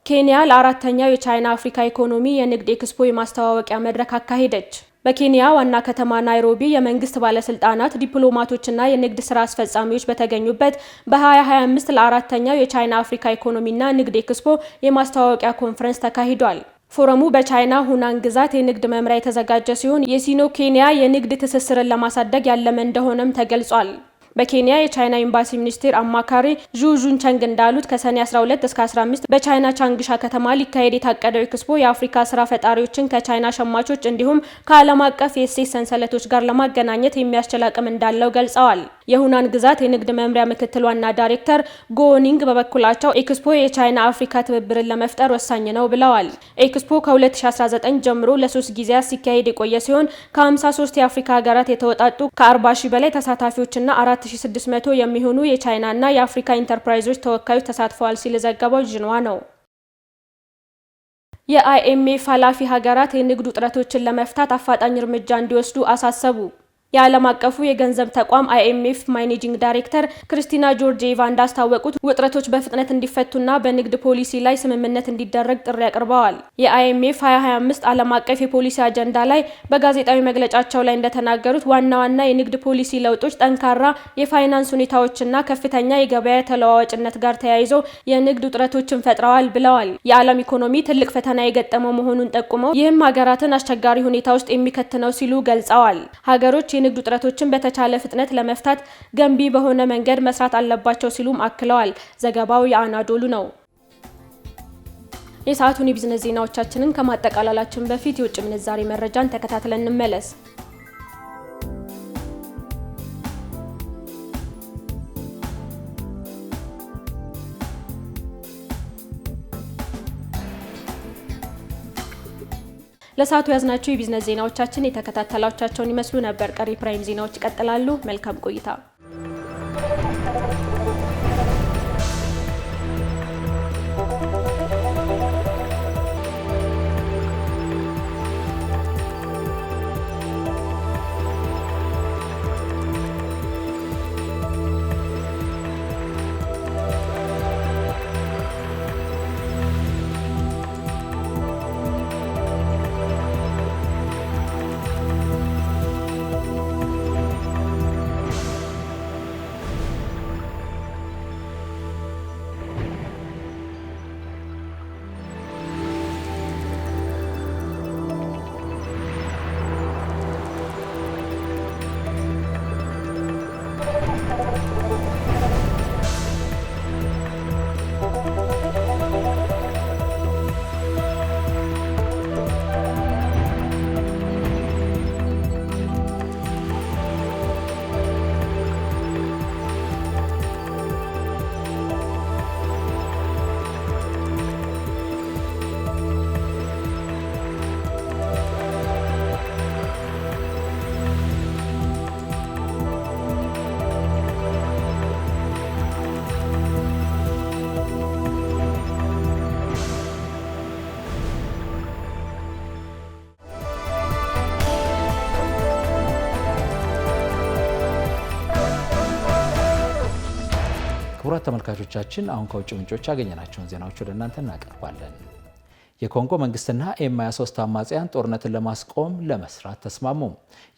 ኬንያ ለ4ኛው የቻይና አፍሪካ ኢኮኖሚ የንግድ ኤክስፖ የማስተዋወቂያ መድረክ አካሄደች። በኬንያ ዋና ከተማ ናይሮቢ የመንግስት ባለስልጣናት ዲፕሎማቶችና የንግድ ስራ አስፈጻሚዎች በተገኙበት በ2025 ለአራተኛው የቻይና አፍሪካ ኢኮኖሚና ንግድ ኤክስፖ የማስተዋወቂያ ኮንፈረንስ ተካሂዷል። ፎረሙ በቻይና ሁናን ግዛት የንግድ መምሪያ የተዘጋጀ ሲሆን የሲኖ ኬንያ የንግድ ትስስርን ለማሳደግ ያለመ እንደሆነም ተገልጿል። በኬንያ የቻይና ኤምባሲ ሚኒስቴር አማካሪ ዡ ዡንቸንግ እንዳሉት ከሰኔ 12 እስከ 15 በቻይና ቻንግሻ ከተማ ሊካሄድ የታቀደው ኤክስፖ የአፍሪካ ስራ ፈጣሪዎችን ከቻይና ሸማቾች እንዲሁም ከዓለም አቀፍ የእሴት ሰንሰለቶች ጋር ለማገናኘት የሚያስችል አቅም እንዳለው ገልጸዋል። የሁናን ግዛት የንግድ መምሪያ ምክትል ዋና ዳይሬክተር ጎኒንግ በበኩላቸው ኤክስፖ የቻይና አፍሪካ ትብብርን ለመፍጠር ወሳኝ ነው ብለዋል። ኤክስፖ ከ2019 ጀምሮ ለ3 ጊዜያት ሲካሄድ የቆየ ሲሆን ከ53 የአፍሪካ ሀገራት የተወጣጡ ከ40,000 በላይ ተሳታፊዎችና 4600 የሚሆኑ የቻይናና የአፍሪካ ኢንተርፕራይዞች ተወካዮች ተሳትፈዋል ሲል ዘገባው ጅንዋ ነው። የአይኤምኤፍ ኃላፊ ሀገራት የንግድ ውጥረቶችን ለመፍታት አፋጣኝ እርምጃ እንዲወስዱ አሳሰቡ። የዓለም አቀፉ የገንዘብ ተቋም አይኤምኤፍ ማኔጂንግ ዳይሬክተር ክሪስቲና ጆርጂየቫ እንዳስታወቁት ውጥረቶች በፍጥነት እንዲፈቱና በንግድ ፖሊሲ ላይ ስምምነት እንዲደረግ ጥሪ አቅርበዋል። የአይኤምኤፍ 2025 ዓለም አቀፍ የፖሊሲ አጀንዳ ላይ በጋዜጣዊ መግለጫቸው ላይ እንደተናገሩት ዋና ዋና የንግድ ፖሊሲ ለውጦች ጠንካራ የፋይናንስ ሁኔታዎችና ከፍተኛ የገበያ ተለዋዋጭነት ጋር ተያይዞ የንግድ ውጥረቶችን ፈጥረዋል ብለዋል። የዓለም ኢኮኖሚ ትልቅ ፈተና የገጠመው መሆኑን ጠቁመው ይህም ሀገራትን አስቸጋሪ ሁኔታ ውስጥ የሚከት ነው ሲሉ ገልጸዋል። ሀገሮች የንግድ ውጥረቶችን በተቻለ ፍጥነት ለመፍታት ገንቢ በሆነ መንገድ መስራት አለባቸው ሲሉም አክለዋል። ዘገባው የአናዶሉ ነው። የሰዓቱን የቢዝነስ ዜናዎቻችንን ከማጠቃለላችን በፊት የውጭ ምንዛሬ መረጃን ተከታትለን እንመለስ። ለሰዓቱ ያዝናቸው የቢዝነስ ዜናዎቻችን የተከታተላችኋቸውን ይመስሉ ነበር። ቀሪ ፕራይም ዜናዎች ይቀጥላሉ። መልካም ቆይታ። ክቡራት ተመልካቾቻችን አሁን ከውጭ ምንጮች ያገኘናቸውን ዜናዎች ወደ እናንተ እናቀርባለን። የኮንጎ መንግስትና ኤም23 አማጽያን ጦርነትን ለማስቆም ለመስራት ተስማሙ።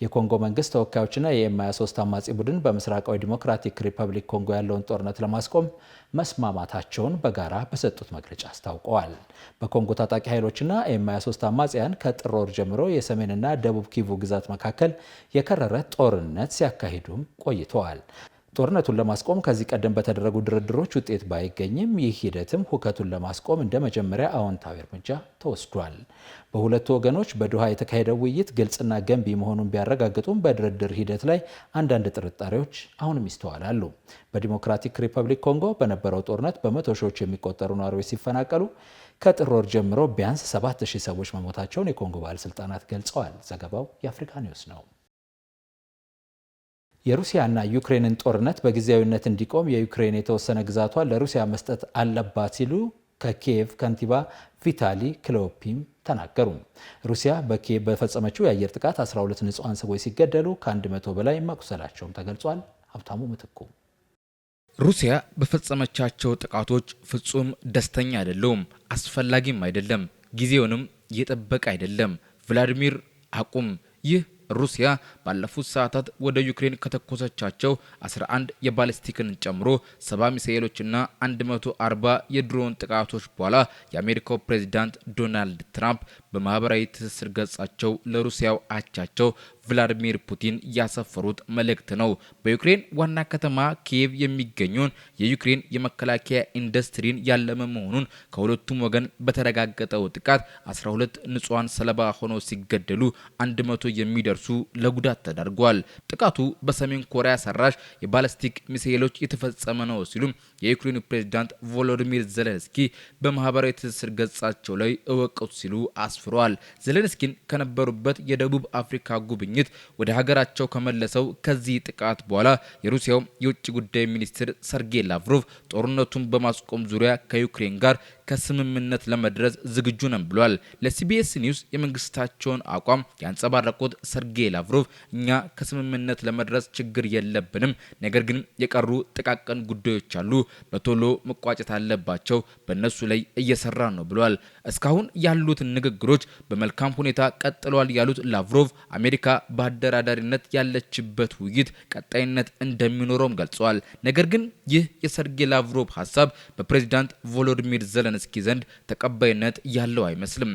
የኮንጎ መንግስት ተወካዮችና የኤም23 አማጺ ቡድን በምስራቃዊ ዲሞክራቲክ ሪፐብሊክ ኮንጎ ያለውን ጦርነት ለማስቆም መስማማታቸውን በጋራ በሰጡት መግለጫ አስታውቀዋል። በኮንጎ ታጣቂ ኃይሎችና ኤም23 አማጽያን ከጥር ወር ጀምሮ የሰሜንና ደቡብ ኪቩ ግዛት መካከል የከረረ ጦርነት ሲያካሂዱም ቆይተዋል። ጦርነቱን ለማስቆም ከዚህ ቀደም በተደረጉ ድርድሮች ውጤት ባይገኝም ይህ ሂደትም ሁከቱን ለማስቆም እንደ መጀመሪያ አዎንታዊ እርምጃ ተወስዷል። በሁለቱ ወገኖች በዶሃ የተካሄደው ውይይት ግልጽና ገንቢ መሆኑን ቢያረጋግጡም በድርድር ሂደት ላይ አንዳንድ ጥርጣሬዎች አሁንም ይስተዋላሉ። በዲሞክራቲክ ሪፐብሊክ ኮንጎ በነበረው ጦርነት በመቶ ሺዎች የሚቆጠሩ ነዋሪዎች ሲፈናቀሉ ከጥር ወር ጀምሮ ቢያንስ 7000 ሰዎች መሞታቸውን የኮንጎ ባለስልጣናት ገልጸዋል። ዘገባው የአፍሪካ ኒውስ ነው። የሩሲያና ዩክሬንን ጦርነት በጊዜያዊነት እንዲቆም የዩክሬን የተወሰነ ግዛቷን ለሩሲያ መስጠት አለባት ሲሉ ከኪየቭ ከንቲባ ቪታሊ ክሎፒም ተናገሩ። ሩሲያ በኪየቭ በፈጸመችው የአየር ጥቃት 12 ንጹሃን ሰዎች ሲገደሉ ከ100 በላይ መቁሰላቸውም ተገልጿል። ሀብታሙ ምትኩ። ሩሲያ በፈጸመቻቸው ጥቃቶች ፍጹም ደስተኛ አይደለም፣ አስፈላጊም አይደለም፣ ጊዜውንም እየጠበቀ አይደለም። ቭላዲሚር አቁም፣ ይህ ሩሲያ ባለፉት ሰዓታት ወደ ዩክሬን ከተኮሰቻቸው 11 የባሊስቲክን ጨምሮ 70 ሚሳኤሎችና 140 የድሮን ጥቃቶች በኋላ የአሜሪካው ፕሬዝዳንት ዶናልድ ትራምፕ በማህበራዊ ትስስር ገጻቸው ለሩሲያው አቻቸው ቭላዲሚር ፑቲን ያሰፈሩት መልእክት ነው። በዩክሬን ዋና ከተማ ኪየቭ የሚገኘውን የዩክሬን የመከላከያ ኢንዱስትሪን ያለመ መሆኑን ከሁለቱም ወገን በተረጋገጠው ጥቃት 12 ንጹሃን ሰለባ ሆነው ሲገደሉ 100 የሚደርሱ ለጉዳት ተዳርጓል። ጥቃቱ በሰሜን ኮሪያ ሰራሽ የባላስቲክ ሚሳኤሎች የተፈጸመ ነው ሲሉም የዩክሬኑ ፕሬዝዳንት ቮሎዲሚር ዜሌንስኪ በማህበራዊ ትስስር ገጻቸው ላይ እወቁት ሲሉ አስፍረዋል። ዜሌንስኪን ከነበሩበት የደቡብ አፍሪካ ጉብኝት ወደ ሀገራቸው ከመለሰው ከዚህ ጥቃት በኋላ የሩሲያው የውጭ ጉዳይ ሚኒስትር ሰርጌይ ላቭሮቭ ጦርነቱን በማስቆም ዙሪያ ከዩክሬን ጋር ከስምምነት ለመድረስ ዝግጁ ነን ብሏል። ለሲቢኤስ ኒውስ የመንግስታቸውን አቋም ያንጸባረቁት ሰርጌይ ላቭሮቭ እኛ ከስምምነት ለመድረስ ችግር የለብንም፣ ነገር ግን የቀሩ ጥቃቅን ጉዳዮች አሉ፣ በቶሎ መቋጨት አለባቸው፣ በእነሱ ላይ እየሰራን ነው ብሏል። እስካሁን ያሉት ንግግሮች በመልካም ሁኔታ ቀጥለዋል ያሉት ላቭሮቭ አሜሪካ በአደራዳሪነት ያለችበት ውይይት ቀጣይነት እንደሚኖረውም ገልጸዋል። ነገር ግን ይህ የሰርጌይ ላቭሮቭ ሀሳብ በፕሬዝዳንት ቮሎዲሚር ዜሌንስኪ ዘንድ ተቀባይነት ያለው አይመስልም።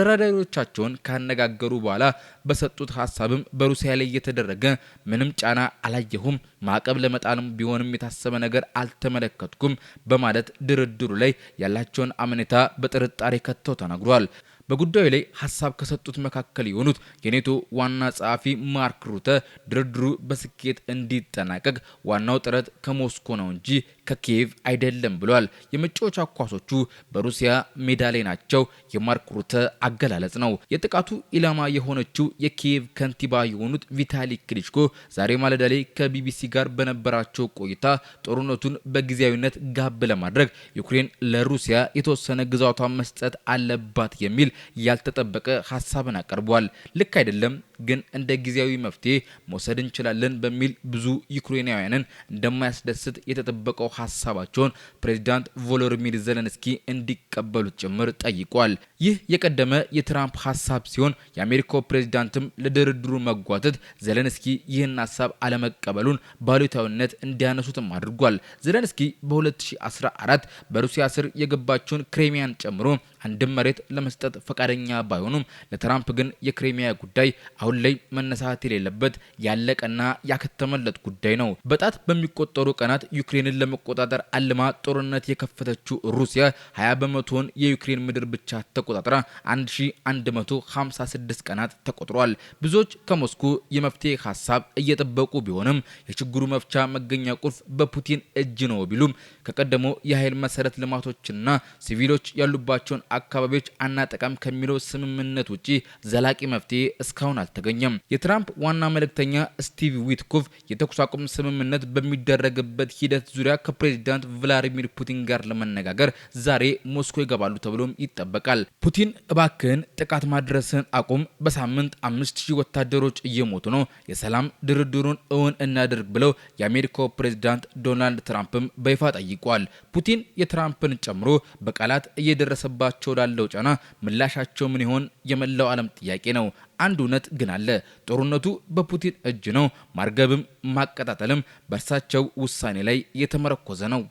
ተደራዳሪዎቻቸውን ካነጋገሩ በኋላ በሰጡት ሀሳብም በሩሲያ ላይ የተደረገ ምንም ጫና አላየሁም፣ ማዕቀብ ለመጣልም ቢሆንም የታሰበ ነገር አልተመለከትኩም በማለት ድርድሩ ላይ ያላቸውን አመኔታ በጥርጣሬ ከተው ተናግሯል። በጉዳዩ ላይ ሀሳብ ከሰጡት መካከል የሆኑት የኔቶ ዋና ጸሐፊ ማርክ ሩተ ድርድሩ በስኬት እንዲጠናቀቅ ዋናው ጥረት ከሞስኮ ነው እንጂ ከኪየቭ አይደለም ብሏል። የመጫወቻ ኳሶቹ በሩሲያ ሜዳ ላይ ናቸው የማርክ ሩተ አገላለጽ ነው። የጥቃቱ ኢላማ የሆነችው የኪየቭ ከንቲባ የሆኑት ቪታሊ ክሊችኮ ዛሬ ማለዳ ላይ ከቢቢሲ ጋር በነበራቸው ቆይታ ጦርነቱን በጊዜያዊነት ጋብ ለማድረግ ዩክሬን ለሩሲያ የተወሰነ ግዛቷን መስጠት አለባት የሚል ያልተጠበቀ ሀሳብን አቀርቧል። ልክ አይደለም ግን እንደ ጊዜያዊ መፍትሄ መውሰድ እንችላለን በሚል ብዙ ዩክሬናውያንን እንደማያስደስት የተጠበቀው ሀሳባቸውን ፕሬዝዳንት ቮሎዲሚር ዜሌንስኪ እንዲቀበሉት ጭምር ጠይቋል። ይህ የቀደመ የትራምፕ ሀሳብ ሲሆን የአሜሪካው ፕሬዝዳንትም ለድርድሩ መጓተት ዜሌንስኪ ይህን ሀሳብ አለመቀበሉን ባሉታዊነት እንዲያነሱትም አድርጓል። ዜሌንስኪ በ2014 በሩሲያ ስር የገባቸውን ክሬሚያን ጨምሮ አንድም መሬት ለመስጠት ፈቃደኛ ባይሆኑም ለትራምፕ ግን የክሬሚያ ጉዳይ አሁን ላይ መነሳት የሌለበት ያለቀና ያከተመለት ጉዳይ ነው። በጣት በሚቆጠሩ ቀናት ዩክሬንን ለመቆጣጠር አልማ ጦርነት የከፈተችው ሩሲያ 20 በመቶውን የዩክሬን ምድር ብቻ ተቆጣጥራ 1156 ቀናት ተቆጥሯል። ብዙዎች ከሞስኮ የመፍትሄ ሀሳብ እየጠበቁ ቢሆንም የችግሩ መፍቻ መገኛ ቁልፍ በፑቲን እጅ ነው ቢሉም ከቀደሞ የኃይል መሰረት ልማቶችና ሲቪሎች ያሉባቸውን አካባቢዎች አናጠቃም ከሚለው ስምምነት ውጪ ዘላቂ መፍትሄ እስካሁን አልተገኘም። የትራምፕ ዋና መልእክተኛ ስቲቭ ዊትኮቭ የተኩስ አቁም ስምምነት በሚደረግበት ሂደት ዙሪያ ከፕሬዝዳንት ቭላዲሚር ፑቲን ጋር ለመነጋገር ዛሬ ሞስኮ ይገባሉ ተብሎም ይጠበቃል። ፑቲን እባክህን ጥቃት ማድረስን አቁም፣ በሳምንት 5000 ወታደሮች እየሞቱ ነው፣ የሰላም ድርድሩን እውን እናድርግ ብለው የአሜሪካው ፕሬዝዳንት ዶናልድ ትራምፕም በይፋ ጠይቋል። ፑቲን የትራምፕን ጨምሮ በቃላት እየደረሰባቸው ላለው ጫና ምላሻቸው ምን ይሆን የመላው ዓለም ጥያቄ ነው። አንድ እውነት ግን አለ። ጦርነቱ በፑቲን እጅ ነው። ማርገብም ማቀጣጠልም በእርሳቸው ውሳኔ ላይ የተመረኮዘ ነው።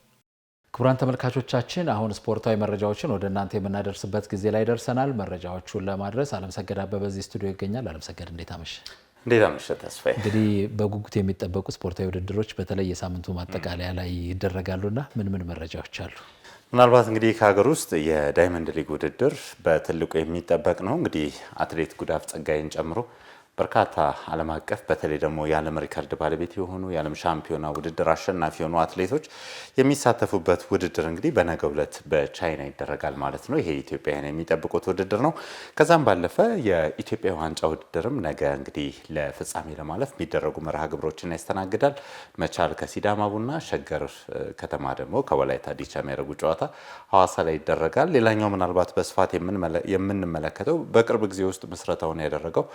ክቡራን ተመልካቾቻችን አሁን ስፖርታዊ መረጃዎችን ወደ እናንተ የምናደርስበት ጊዜ ላይ ደርሰናል። መረጃዎቹን ለማድረስ አለምሰገድ አበበ በዚህ ስቱዲዮ ይገኛል። አለምሰገድ እንዴት አመሸ? እንዴት አመሸ ተስፋዬ? እንግዲህ በጉጉት የሚጠበቁ ስፖርታዊ ውድድሮች በተለይ የሳምንቱ ማጠቃለያ ላይ ይደረጋሉና ምን መረጃዎች አሉ? ምናልባት እንግዲህ ከሀገር ውስጥ የዳይመንድ ሊግ ውድድር በትልቁ የሚጠበቅ ነው። እንግዲህ አትሌት ጉዳፍ ጸጋይን ጨምሮ በርካታ ዓለም አቀፍ በተለይ ደግሞ የዓለም ሪከርድ ባለቤት የሆኑ የዓለም ሻምፒዮና ውድድር አሸናፊ የሆኑ አትሌቶች የሚሳተፉበት ውድድር እንግዲህ በነገው ዕለት በቻይና ይደረጋል ማለት ነው። ይሄ ኢትዮጵያውያን የሚጠብቁት ውድድር ነው። ከዛም ባለፈ የኢትዮጵያ ዋንጫ ውድድርም ነገ እንግዲህ ለፍጻሜ ለማለፍ የሚደረጉ መርሃ ግብሮችን ያስተናግዳል። መቻል ከሲዳማ ቡና፣ ሸገር ከተማ ደግሞ ከወላይታ ዲቻ የሚያደርጉ ጨዋታ ሐዋሳ ላይ ይደረጋል። ሌላኛው ምናልባት በስፋት የምንመለከተው በቅርብ ጊዜ ውስጥ ምስረታውን ያደረገው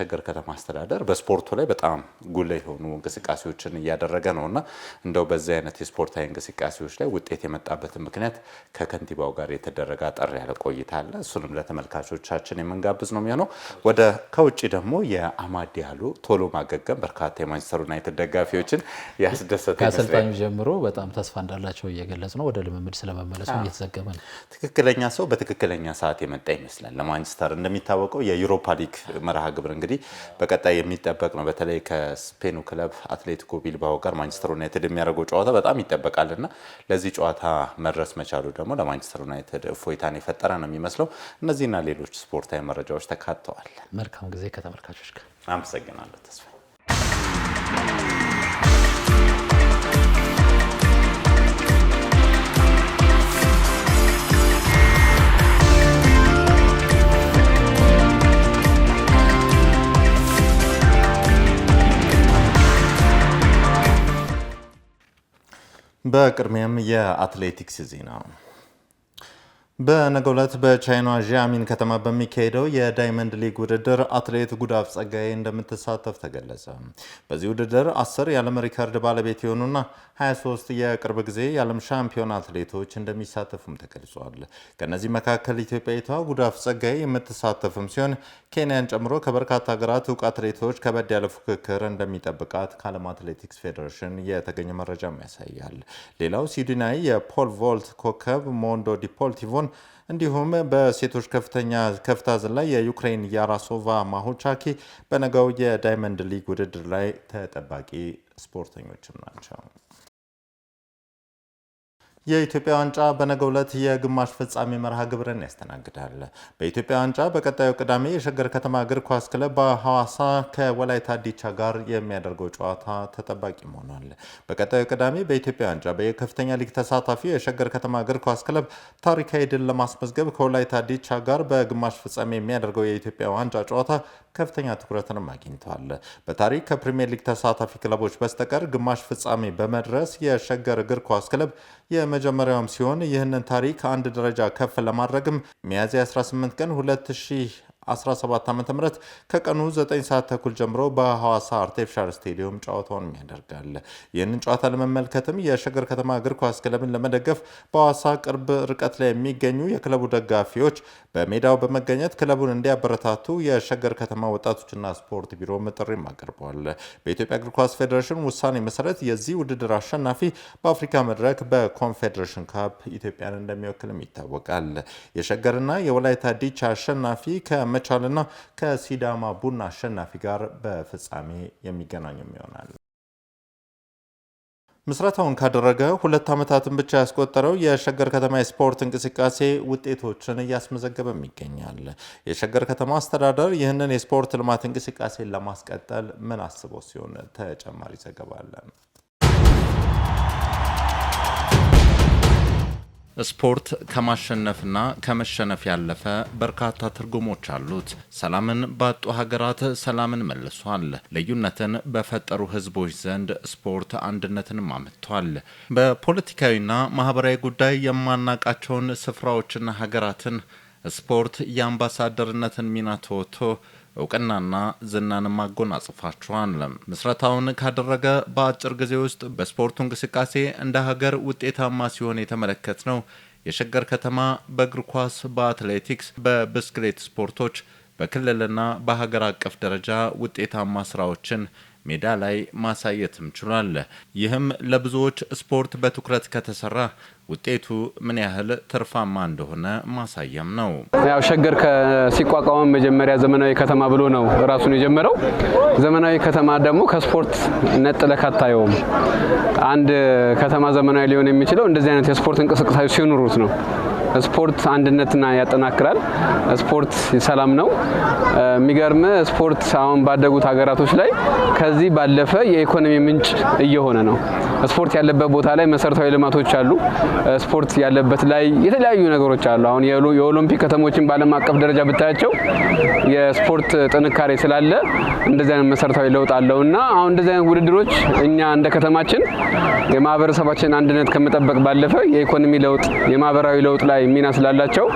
የሸገር ከተማ አስተዳደር በስፖርቱ ላይ በጣም ጉልህ የሆኑ እንቅስቃሴዎችን እያደረገ ነውና እንደው በዚህ አይነት የስፖርታዊ እንቅስቃሴዎች ላይ ውጤት የመጣበትን ምክንያት ከከንቲባው ጋር የተደረገ አጠር ያለ ቆይታ አለ። እሱንም ለተመልካቾቻችን የምንጋብዝ ነው የሚሆነው። ወደ ከውጭ ደግሞ የአማድ ዲያሎ ቶሎ ማገገም በርካታ የማንቸስተር ዩናይትድ ደጋፊዎችን ያስደሰተ ከአሰልጣኙ ጀምሮ በጣም ተስፋ እንዳላቸው እየገለጹ ነው። ወደ ልምምድ ስለመመለሱ እየተዘገበ ነው። ትክክለኛ ሰው በትክክለኛ ሰዓት የመጣ ይመስላል ለማንቸስተር። እንደሚታወቀው የዩሮፓ ሊግ መርሃ ግብር እንግዲህ በቀጣይ የሚጠበቅ ነው። በተለይ ከስፔኑ ክለብ አትሌቲኮ ቢልባኦ ጋር ማንቸስተር ዩናይትድ የሚያደርገው ጨዋታ በጣም ይጠበቃልና ለዚህ ጨዋታ መድረስ መቻሉ ደግሞ ለማንቸስተር ዩናይትድ እፎይታን የፈጠረ ነው የሚመስለው። እነዚህና ሌሎች ስፖርታዊ መረጃዎች ተካተዋል። መልካም ጊዜ ከተመልካቾች ጋር። አመሰግናለሁ ተስፋ። በቅድሚያም የአትሌቲክስ ዜና። በነገው ዕለት በቻይና ዢያሚን ከተማ በሚካሄደው የዳይመንድ ሊግ ውድድር አትሌት ጉዳፍ ጸጋዬ እንደምትሳተፍ ተገለጸ። በዚህ ውድድር 10 የዓለም ሪካርድ ባለቤት የሆኑና 23 የቅርብ ጊዜ የዓለም ሻምፒዮን አትሌቶች እንደሚሳተፉም ተገልጿል። ከነዚህ መካከል ኢትዮጵያዊቷ ጉዳፍ ጸጋዬ የምትሳተፍም ሲሆን ኬንያን ጨምሮ ከበርካታ ሀገራት እውቅ አትሌቶች ከበድ ያለ ፉክክር እንደሚጠብቃት ከዓለም አትሌቲክስ ፌዴሬሽን የተገኘ መረጃም ያሳያል። ሌላው ስዊድናዊ የፖል ቮልት ኮከብ ሞንዶ ዲፖልቲቮን እንዲሁም በሴቶች ከፍተኛ ከፍታ ዝላይ የዩክሬን ያራሶቫ ማሆቻኪ በነገው የዳይመንድ ሊግ ውድድር ላይ ተጠባቂ ስፖርተኞችም ናቸው። የኢትዮጵያ ዋንጫ በነገው ዕለት የግማሽ ፍጻሜ መርሃ ግብርን ያስተናግዳል። በኢትዮጵያ ዋንጫ በቀጣዩ ቅዳሜ የሸገር ከተማ እግር ኳስ ክለብ በሐዋሳ ከወላይታ ዲቻ ጋር የሚያደርገው ጨዋታ ተጠባቂ ሆኗል። በቀጣዩ ቅዳሜ በኢትዮጵያ ዋንጫ በከፍተኛ ሊግ ተሳታፊ የሸገር ከተማ እግር ኳስ ክለብ ታሪካዊ ድል ለማስመዝገብ ከወላይታ ዲቻ ጋር በግማሽ ፍጻሜ የሚያደርገው የኢትዮጵያ ዋንጫ ጨዋታ ከፍተኛ ትኩረትንም አግኝቷል። በታሪክ ከፕሪሚየር ሊግ ተሳታፊ ክለቦች በስተቀር ግማሽ ፍጻሜ በመድረስ የሸገር እግር ኳስ ክለብ የመጀመሪያውም ሲሆን ይህንን ታሪክ አንድ ደረጃ ከፍ ለማድረግም ሚያዝያ 18 ቀን 2017 ዓ.ም ከቀኑ 9 ሰዓት ተኩል ጀምሮ በሐዋሳ አርቲፊሻል ስቴዲየም ጨዋታውን ያደርጋል። ይህንን ጨዋታ ለመመልከትም የሸገር ከተማ እግር ኳስ ክለብን ለመደገፍ በሐዋሳ ቅርብ ርቀት ላይ የሚገኙ የክለቡ ደጋፊዎች በሜዳው በመገኘት ክለቡን እንዲያበረታቱ የሸገር ከተማ ወጣቶችና ስፖርት ቢሮም ጥሪም አቅርበዋል። በኢትዮጵያ እግር ኳስ ፌዴሬሽን ውሳኔ መሰረት የዚህ ውድድር አሸናፊ በአፍሪካ መድረክ በኮንፌዴሬሽን ካፕ ኢትዮጵያን እንደሚወክልም ይታወቃል። የሸገርና የወላይታ ዲቻ አሸናፊ ከመቻልና ከሲዳማ ቡና አሸናፊ ጋር በፍጻሜ የሚገናኙም ይሆናል። ምስረታውን ካደረገ 2 ዓመታትን ብቻ ያስቆጠረው የሸገር ከተማ የስፖርት እንቅስቃሴ ውጤቶችን እያስመዘገበም ይገኛል። የሸገር ከተማ አስተዳደር ይህንን የስፖርት ልማት እንቅስቃሴን ለማስቀጠል ምን አስበው ሲሆን ተጨማሪ ዘገባ አለ። ስፖርት ከማሸነፍና ከመሸነፍ ያለፈ በርካታ ትርጉሞች አሉት። ሰላምን ባጡ ሀገራት ሰላምን መልሷል። ልዩነትን በፈጠሩ ሕዝቦች ዘንድ ስፖርት አንድነትንም አምጥቷል። በፖለቲካዊና ማህበራዊ ጉዳይ የማናቃቸውን ስፍራዎችና ሀገራትን ስፖርት የአምባሳደርነትን ሚና ተወጥቶ እውቅናና ዝናንም አጎናጽፏቸዋል። ምስረታውን ካደረገ በአጭር ጊዜ ውስጥ በስፖርቱ እንቅስቃሴ እንደ ሀገር ውጤታማ ሲሆን የተመለከት ነው። የሸገር ከተማ በእግር ኳስ፣ በአትሌቲክስ፣ በብስክሌት ስፖርቶች በክልልና በሀገር አቀፍ ደረጃ ውጤታማ ስራዎችን ሜዳ ላይ ማሳየትም ችሏል። ይህም ለብዙዎች ስፖርት በትኩረት ከተሰራ ውጤቱ ምን ያህል ትርፋማ እንደሆነ ማሳያም ነው። ያው ሸገር ሲቋቋም መጀመሪያ ዘመናዊ ከተማ ብሎ ነው ራሱን የጀመረው። ዘመናዊ ከተማ ደግሞ ከስፖርት ነጥለህ አታየውም። አንድ ከተማ ዘመናዊ ሊሆን የሚችለው እንደዚህ አይነት የስፖርት እንቅስቃሴ ሲኖሩት ነው። ስፖርት አንድነትና ያጠናክራል። ስፖርት ሰላም ነው። የሚገርም ስፖርት አሁን ባደጉት ሀገራቶች ላይ ከዚህ ባለፈ የኢኮኖሚ ምንጭ እየሆነ ነው። ስፖርት ያለበት ቦታ ላይ መሰረታዊ ልማቶች አሉ። ስፖርት ያለበት ላይ የተለያዩ ነገሮች አሉ። አሁን የኦሎምፒክ ከተሞችን በዓለም አቀፍ ደረጃ ብታያቸው የስፖርት ጥንካሬ ስላለ እንደዚህ አይነት መሰረታዊ ለውጥ አለውና አሁን እንደዚህ አይነት ውድድሮች እኛ እንደ ከተማችን የማህበረሰባችን አንድነት ከመጠበቅ ባለፈ የኢኮኖሚ ለውጥ፣ የማህበራዊ ለውጥ ላይ ሚና ስላላቸው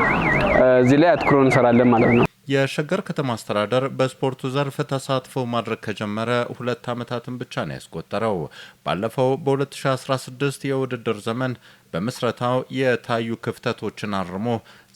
እዚህ ላይ አትኩረን እንሰራለን ማለት ነው። የሸገር ከተማ አስተዳደር በስፖርቱ ዘርፍ ተሳትፎ ማድረግ ከጀመረ 2 ዓመታትን ብቻ ነው ያስቆጠረው። ባለፈው በ2016 የውድድር ዘመን በምስረታው የታዩ ክፍተቶችን አርሞ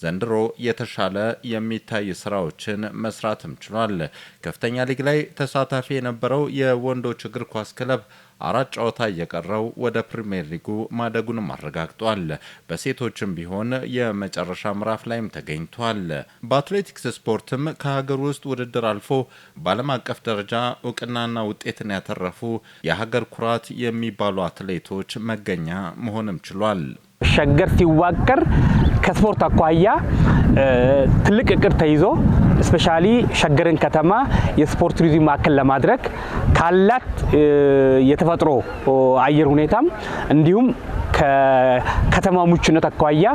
ዘንድሮ የተሻለ የሚታይ ስራዎችን መስራትም ችሏል። ከፍተኛ ሊግ ላይ ተሳታፊ የነበረው የወንዶች እግር ኳስ ክለብ 4 ጨዋታ እየቀረው ወደ ፕሪሚየር ሊጉ ማደጉንም አረጋግጧል። በሴቶችም ቢሆን የመጨረሻ ምዕራፍ ላይም ተገኝቷል። በአትሌቲክስ ስፖርትም ከሀገር ውስጥ ውድድር አልፎ በዓለም አቀፍ ደረጃ እውቅናና ውጤትን ያተረፉ የሀገር ኩራት የሚባሉ አትሌቶች መገኛ መሆንም ችሏል። ሸገር ሲዋቀር ከስፖርት አኳያ ትልቅ እቅድ ተይዞ ስፔሻሊ ሸገርን ከተማ የስፖርት ቱሪዝም ማዕከል ለማድረግ ካላት የተፈጥሮ አየር ሁኔታም እንዲሁም ከከተማው ምቹነት አኳያ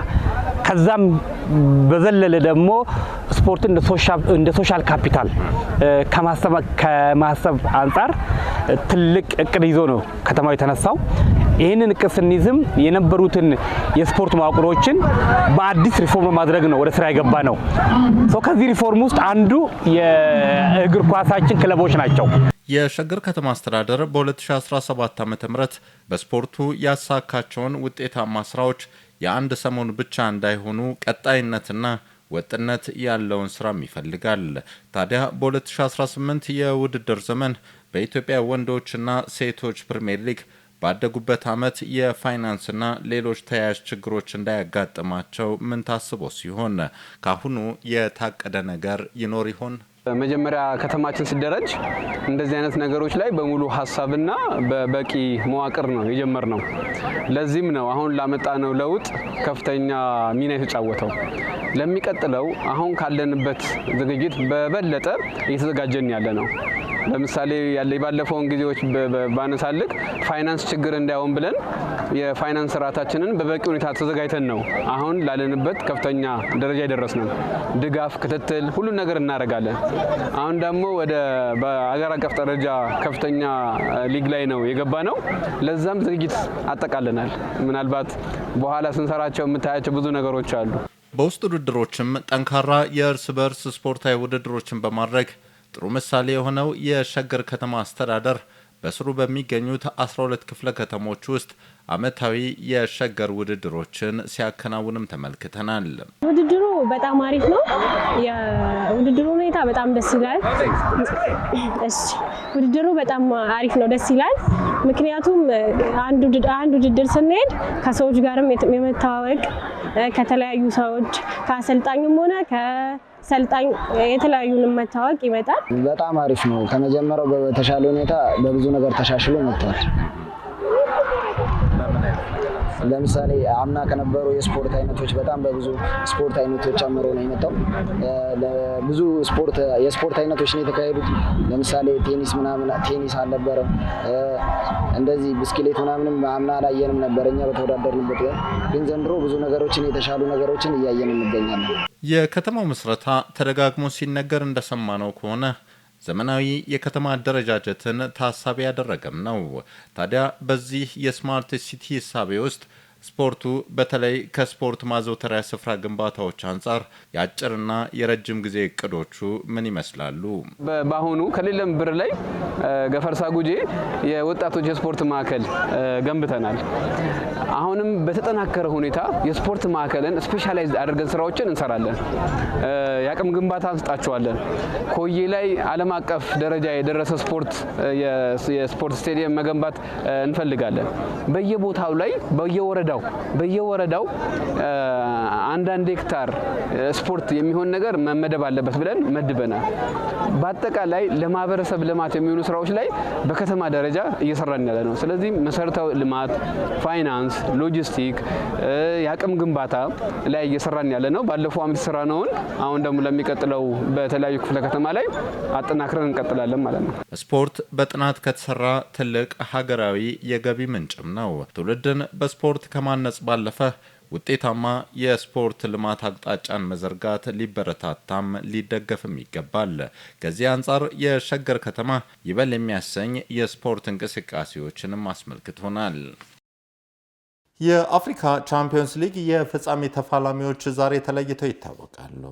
ከዛም በዘለለ ደግሞ ስፖርትን እንደ ሶሻል ካፒታል ከማሰብ አንጻር ትልቅ እቅድ ይዞ ነው ከተማው የተነሳው። ይህንን እቅድ ስንይዝም የነበሩትን የስፖርት መዋቅሮችን በአዲስ ሪፎርም ማድረግ ነው ወደ ስራ የገባ ነው። ከዚህ ሪፎርም ውስጥ አንዱ የእግር ኳሳችን ክለቦች ናቸው። የሸገር ከተማ አስተዳደር በ2017 ዓ.ም በስፖርቱ ያሳካቸውን ውጤታማ ስራዎች የአንድ ሰሞን ብቻ እንዳይሆኑ ቀጣይነትና ወጥነት ያለውን ስራም ይፈልጋል። ታዲያ በ2018 የውድድር ዘመን በኢትዮጵያ ወንዶችና ሴቶች ፕሪሚየር ሊግ ባደጉበት ዓመት የፋይናንስና ሌሎች ተያያዥ ችግሮች እንዳያጋጥማቸው ምን ታስቦ ሲሆን ካሁኑ የታቀደ ነገር ይኖር ይሆን? መጀመሪያ ከተማችን ሲደራጅ እንደዚህ አይነት ነገሮች ላይ በሙሉ ሀሳብና በበቂ መዋቅር ነው የጀመርነው። ለዚህም ነው አሁን ላመጣነው ለውጥ ከፍተኛ ሚና የተጫወተው። ለሚቀጥለው አሁን ካለንበት ዝግጅት በበለጠ እየተዘጋጀን ያለ ነው። ለምሳሌ ባለፈውን ጊዜዎች ባነሳልቅ ፋይናንስ ችግር እንዳይሆን ብለን የፋይናንስ ስርዓታችንን በበቂ ሁኔታ ተዘጋጅተን ነው አሁን ላለንበት ከፍተኛ ደረጃ የደረስነው። ድጋፍ፣ ክትትል፣ ሁሉ ነገር እናደርጋለን። አሁን ደግሞ ወደ በአገር አቀፍ ደረጃ ከፍተኛ ሊግ ላይ ነው የገባ ነው። ለዛም ዝግጅት አጠቃለናል። ምናልባት በኋላ ስንሰራቸው የምታያቸው ብዙ ነገሮች አሉ። በውስጥ ውድድሮችም ጠንካራ የእርስ በርስ ስፖርታዊ ውድድሮችን በማድረግ ጥሩ ምሳሌ የሆነው የሸገር ከተማ አስተዳደር በስሩ በሚገኙት 12 ክፍለ ከተሞች ውስጥ አመታዊ የሸገር ውድድሮችን ሲያከናውንም ተመልክተናል። ውድድሩ በጣም አሪፍ ነው። የውድድሩ ሁኔታ በጣም ደስ ይላል። ውድድሩ በጣም አሪፍ ነው፣ ደስ ይላል። ምክንያቱም አንድ ውድድር ስንሄድ ከሰዎች ጋርም የመተዋወቅ ከተለያዩ ሰዎች ከአሰልጣኝም ሆነ ሰልጣኝ የተለያዩንም መታወቅ ይመጣል። በጣም አሪፍ ነው። ከመጀመሪያው በተሻለ ሁኔታ በብዙ ነገር ተሻሽሎ መጥቷል። ለምሳሌ አምና ከነበሩ የስፖርት አይነቶች በጣም በብዙ ስፖርት አይነቶች ጨምሮ ነው የመጣው። ብዙ የስፖርት አይነቶች ነው የተካሄዱት። ለምሳሌ ቴኒስ አልነበረም። እንደዚህ ብስክሌት ምናምንም አምና አላየንም ነበር እኛ በተወዳደርንበት። ግን ዘንድሮ ብዙ ነገሮችን የተሻሉ ነገሮችን እያየን እንገኛለን። የከተማው ምስረታ ተደጋግሞ ሲነገር እንደሰማነው ከሆነ ዘመናዊ የከተማ አደረጃጀትን ታሳቢ ያደረገም ነው። ታዲያ በዚህ የስማርት ሲቲ እሳቤ ውስጥ ስፖርቱ በተለይ ከስፖርት ማዘውተሪያ ስፍራ ግንባታዎች አንጻር የአጭርና የረጅም ጊዜ እቅዶቹ ምን ይመስላሉ? በአሁኑ ከሌለም ብር ላይ ገፈርሳ ጉጄ የወጣቶች የስፖርት ማዕከል ገንብተናል። አሁንም በተጠናከረ ሁኔታ የስፖርት ማዕከልን ስፔሻላይዝድ አድርገን ስራዎችን እንሰራለን። የአቅም ግንባታ እንስጣቸዋለን። ኮዬ ላይ ዓለም አቀፍ ደረጃ የደረሰ የስፖርት ስቴዲየም መገንባት እንፈልጋለን። በየቦታው ላይ በየወረዳው አንዳንድ ሄክታር ስፖርት የሚሆን ነገር መመደብ አለበት ብለን መድበናል። በአጠቃላይ ለማህበረሰብ ልማት የሚሆኑ ስራዎች ላይ በከተማ ደረጃ እየሰራን ያለ ነው። ስለዚህ መሰረታዊ ልማት፣ ፋይናንስ፣ ሎጂስቲክ፣ የአቅም ግንባታ ላይ እየሰራን ያለ ነው። ባለፈው ዓመት ስራ ነውን። አሁን ደግሞ ለሚቀጥለው በተለያዩ ክፍለ ከተማ ላይ አጠናክረን እንቀጥላለን ማለት ነው። ስፖርት በጥናት ከተሰራ ትልቅ ሀገራዊ የገቢ ምንጭም ነው። ትውልድን በስፖርት ከማነጽ ባለፈ ውጤታማ የስፖርት ልማት አቅጣጫን መዘርጋት ሊበረታታም ሊደገፍም ይገባል። ከዚህ አንጻር የሸገር ከተማ ይበል የሚያሰኝ የስፖርት እንቅስቃሴዎችንም አስመልክቶናል። የአፍሪካ ቻምፒዮንስ ሊግ የፍጻሜ ተፋላሚዎች ዛሬ ተለይተው ይታወቃሉ።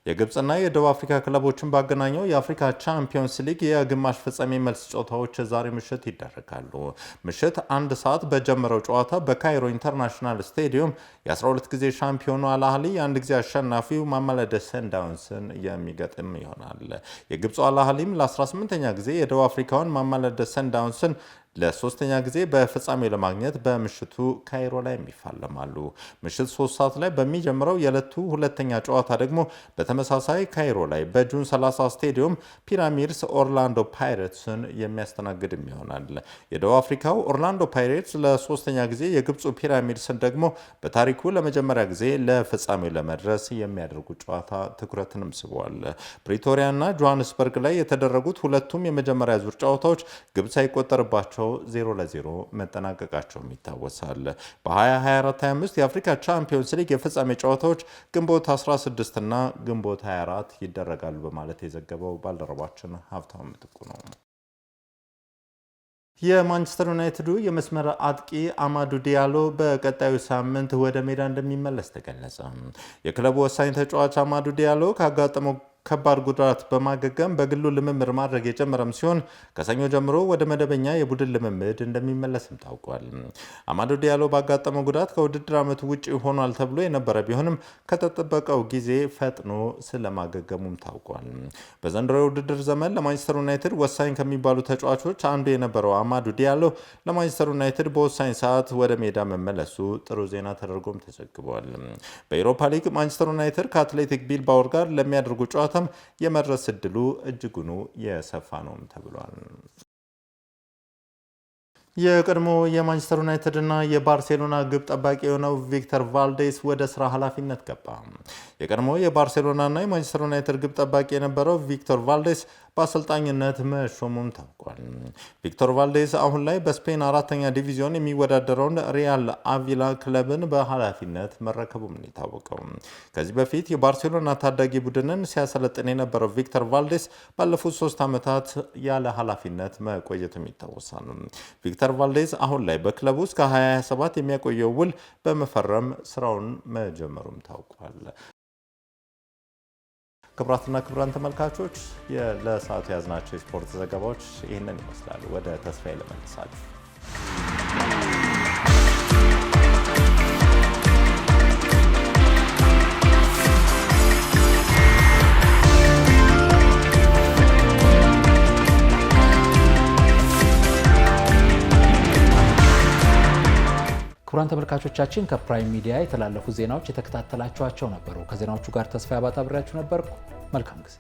የግብጽና የደቡብ አፍሪካ ክለቦችን ባገናኘው የአፍሪካ ቻምፒዮንስ ሊግ የግማሽ ፍጻሜ መልስ ጨዋታዎች ዛሬ ምሽት ይደረጋሉ። ምሽት 1 ሰዓት በጀመረው ጨዋታ በካይሮ ኢንተርናሽናል ስቴዲየም የ12 ጊዜ ሻምፒዮኑ አል አህሊ የአንድ ጊዜ አሸናፊው ማማለደ ሰንዳውንስን የሚገጥም ይሆናል። የግብፁ አል አህሊም ለ18ኛ ጊዜ የደቡብ አፍሪካውን ማማለደ ሰንዳውንስን ለሶስተኛ ጊዜ በፍጻሜው ለማግኘት በምሽቱ ካይሮ ላይ ይፋለማሉ። ምሽት 3 ሰዓት ላይ በሚጀምረው የዕለቱ ሁለተኛ ጨዋታ ደግሞ በተመሳሳይ ካይሮ ላይ በጁን 30 ስቴዲየም ፒራሚድስ ኦርላንዶ ፓይሬትስን የሚያስተናግድም ይሆናል። የደቡብ አፍሪካው ኦርላንዶ ፓይሬትስ ለሶስተኛ ጊዜ፣ የግብፁ ፒራሚድስን ደግሞ በታሪኩ ለመጀመሪያ ጊዜ ለፍጻሜው ለመድረስ የሚያደርጉ ጨዋታ ትኩረትንም ስበዋል። ፕሪቶሪያና ጆሃንስበርግ ላይ የተደረጉት ሁለቱም የመጀመሪያ ዙር ጨዋታዎች ግብ ሳይቆጠርባቸው 0-0 መጠናቀቃቸውም ይታወሳል። በ2024/25 የአፍሪካ ቻምፒዮንስ ሊግ የፍጻሜ ጨዋታዎች ግንቦት 16 እና ግንቦት 24 ይደረጋሉ በማለት የዘገበው ባልደረባችን ሀብታሙ ምትኩ ነው። የማንቸስተር ዩናይትዱ የመስመር አጥቂ አማዱ ዲያሎ በቀጣዩ ሳምንት ወደ ሜዳ እንደሚመለስ ተገለጸ። የክለቡ ወሳኝ ተጫዋች አማዱ ዲያሎ ካጋጠመው ከባድ ጉዳት በማገገም በግሉ ልምምድ ማድረግ የጀመረም ሲሆን ከሰኞ ጀምሮ ወደ መደበኛ የቡድን ልምምድ እንደሚመለስም ታውቋል። አማዶ ዲያሎ ባጋጠመው ጉዳት ከውድድር ዓመቱ ውጭ ሆኗል ተብሎ የነበረ ቢሆንም ከተጠበቀው ጊዜ ፈጥኖ ስለማገገሙም ታውቋል። በዘንድሮ የውድድር ዘመን ለማንቸስተር ዩናይትድ ወሳኝ ከሚባሉ ተጫዋቾች አንዱ የነበረው አማዱ ዲያሎ ለማንቸስተር ዩናይትድ በወሳኝ ሰዓት ወደ ሜዳ መመለሱ ጥሩ ዜና ተደርጎም ተዘግቧል። በኤሮፓ ሊግ ማንቸስተር ዩናይትድ ከአትሌቲክ ቢልባኦ ጋር ለሚያደርጉ ጨዋታ የመድረስ እድሉ እጅጉኑ የሰፋ ነው ተብሏል። የቀድሞ የማንቸስተር ዩናይትድ እና የባርሴሎና ግብ ጠባቂ የሆነው ቪክተር ቫልዴስ ወደ ስራ ኃላፊነት ገባ። የቀድሞ የባርሴሎና እና የማንቸስተር ዩናይትድ ግብ ጠባቂ የነበረው ቪክተር ቫልዴስ በአሰልጣኝነት መሾሙም ታውቋል። ቪክተር ቫልዴስ አሁን ላይ በስፔን 4ኛ ዲቪዚዮን የሚወዳደረውን ሪያል አቪላ ክለብን በኃላፊነት መረከቡም ነው የታወቀው። ከዚህ በፊት የባርሴሎና ታዳጊ ቡድንን ሲያሰለጥን የነበረው ቪክተር ቫልዴስ ባለፉት 3 ዓመታት ያለ ኃላፊነት መቆየቱም ይታወሳል። ቪክተር ቫልዴስ አሁን ላይ በክለቡ እስከ 2027 የሚያቆየው ውል በመፈረም ስራውን መጀመሩም ታውቋል። ክቡራትና ክቡራን ተመልካቾች ለሰዓቱ ያዝናቸው የስፖርት ዘገባዎች ይህንን ይመስላሉ። ወደ ተስፋዬ ልመልሳችሁ። ክቡራን ተመልካቾቻችን ከፕራይም ሚዲያ የተላለፉ ዜናዎች የተከታተላችኋቸው ነበሩ። ከዜናዎቹ ጋር ተስፋዬ አባተ አብሬያችሁ ነበርኩ። መልካም ጊዜ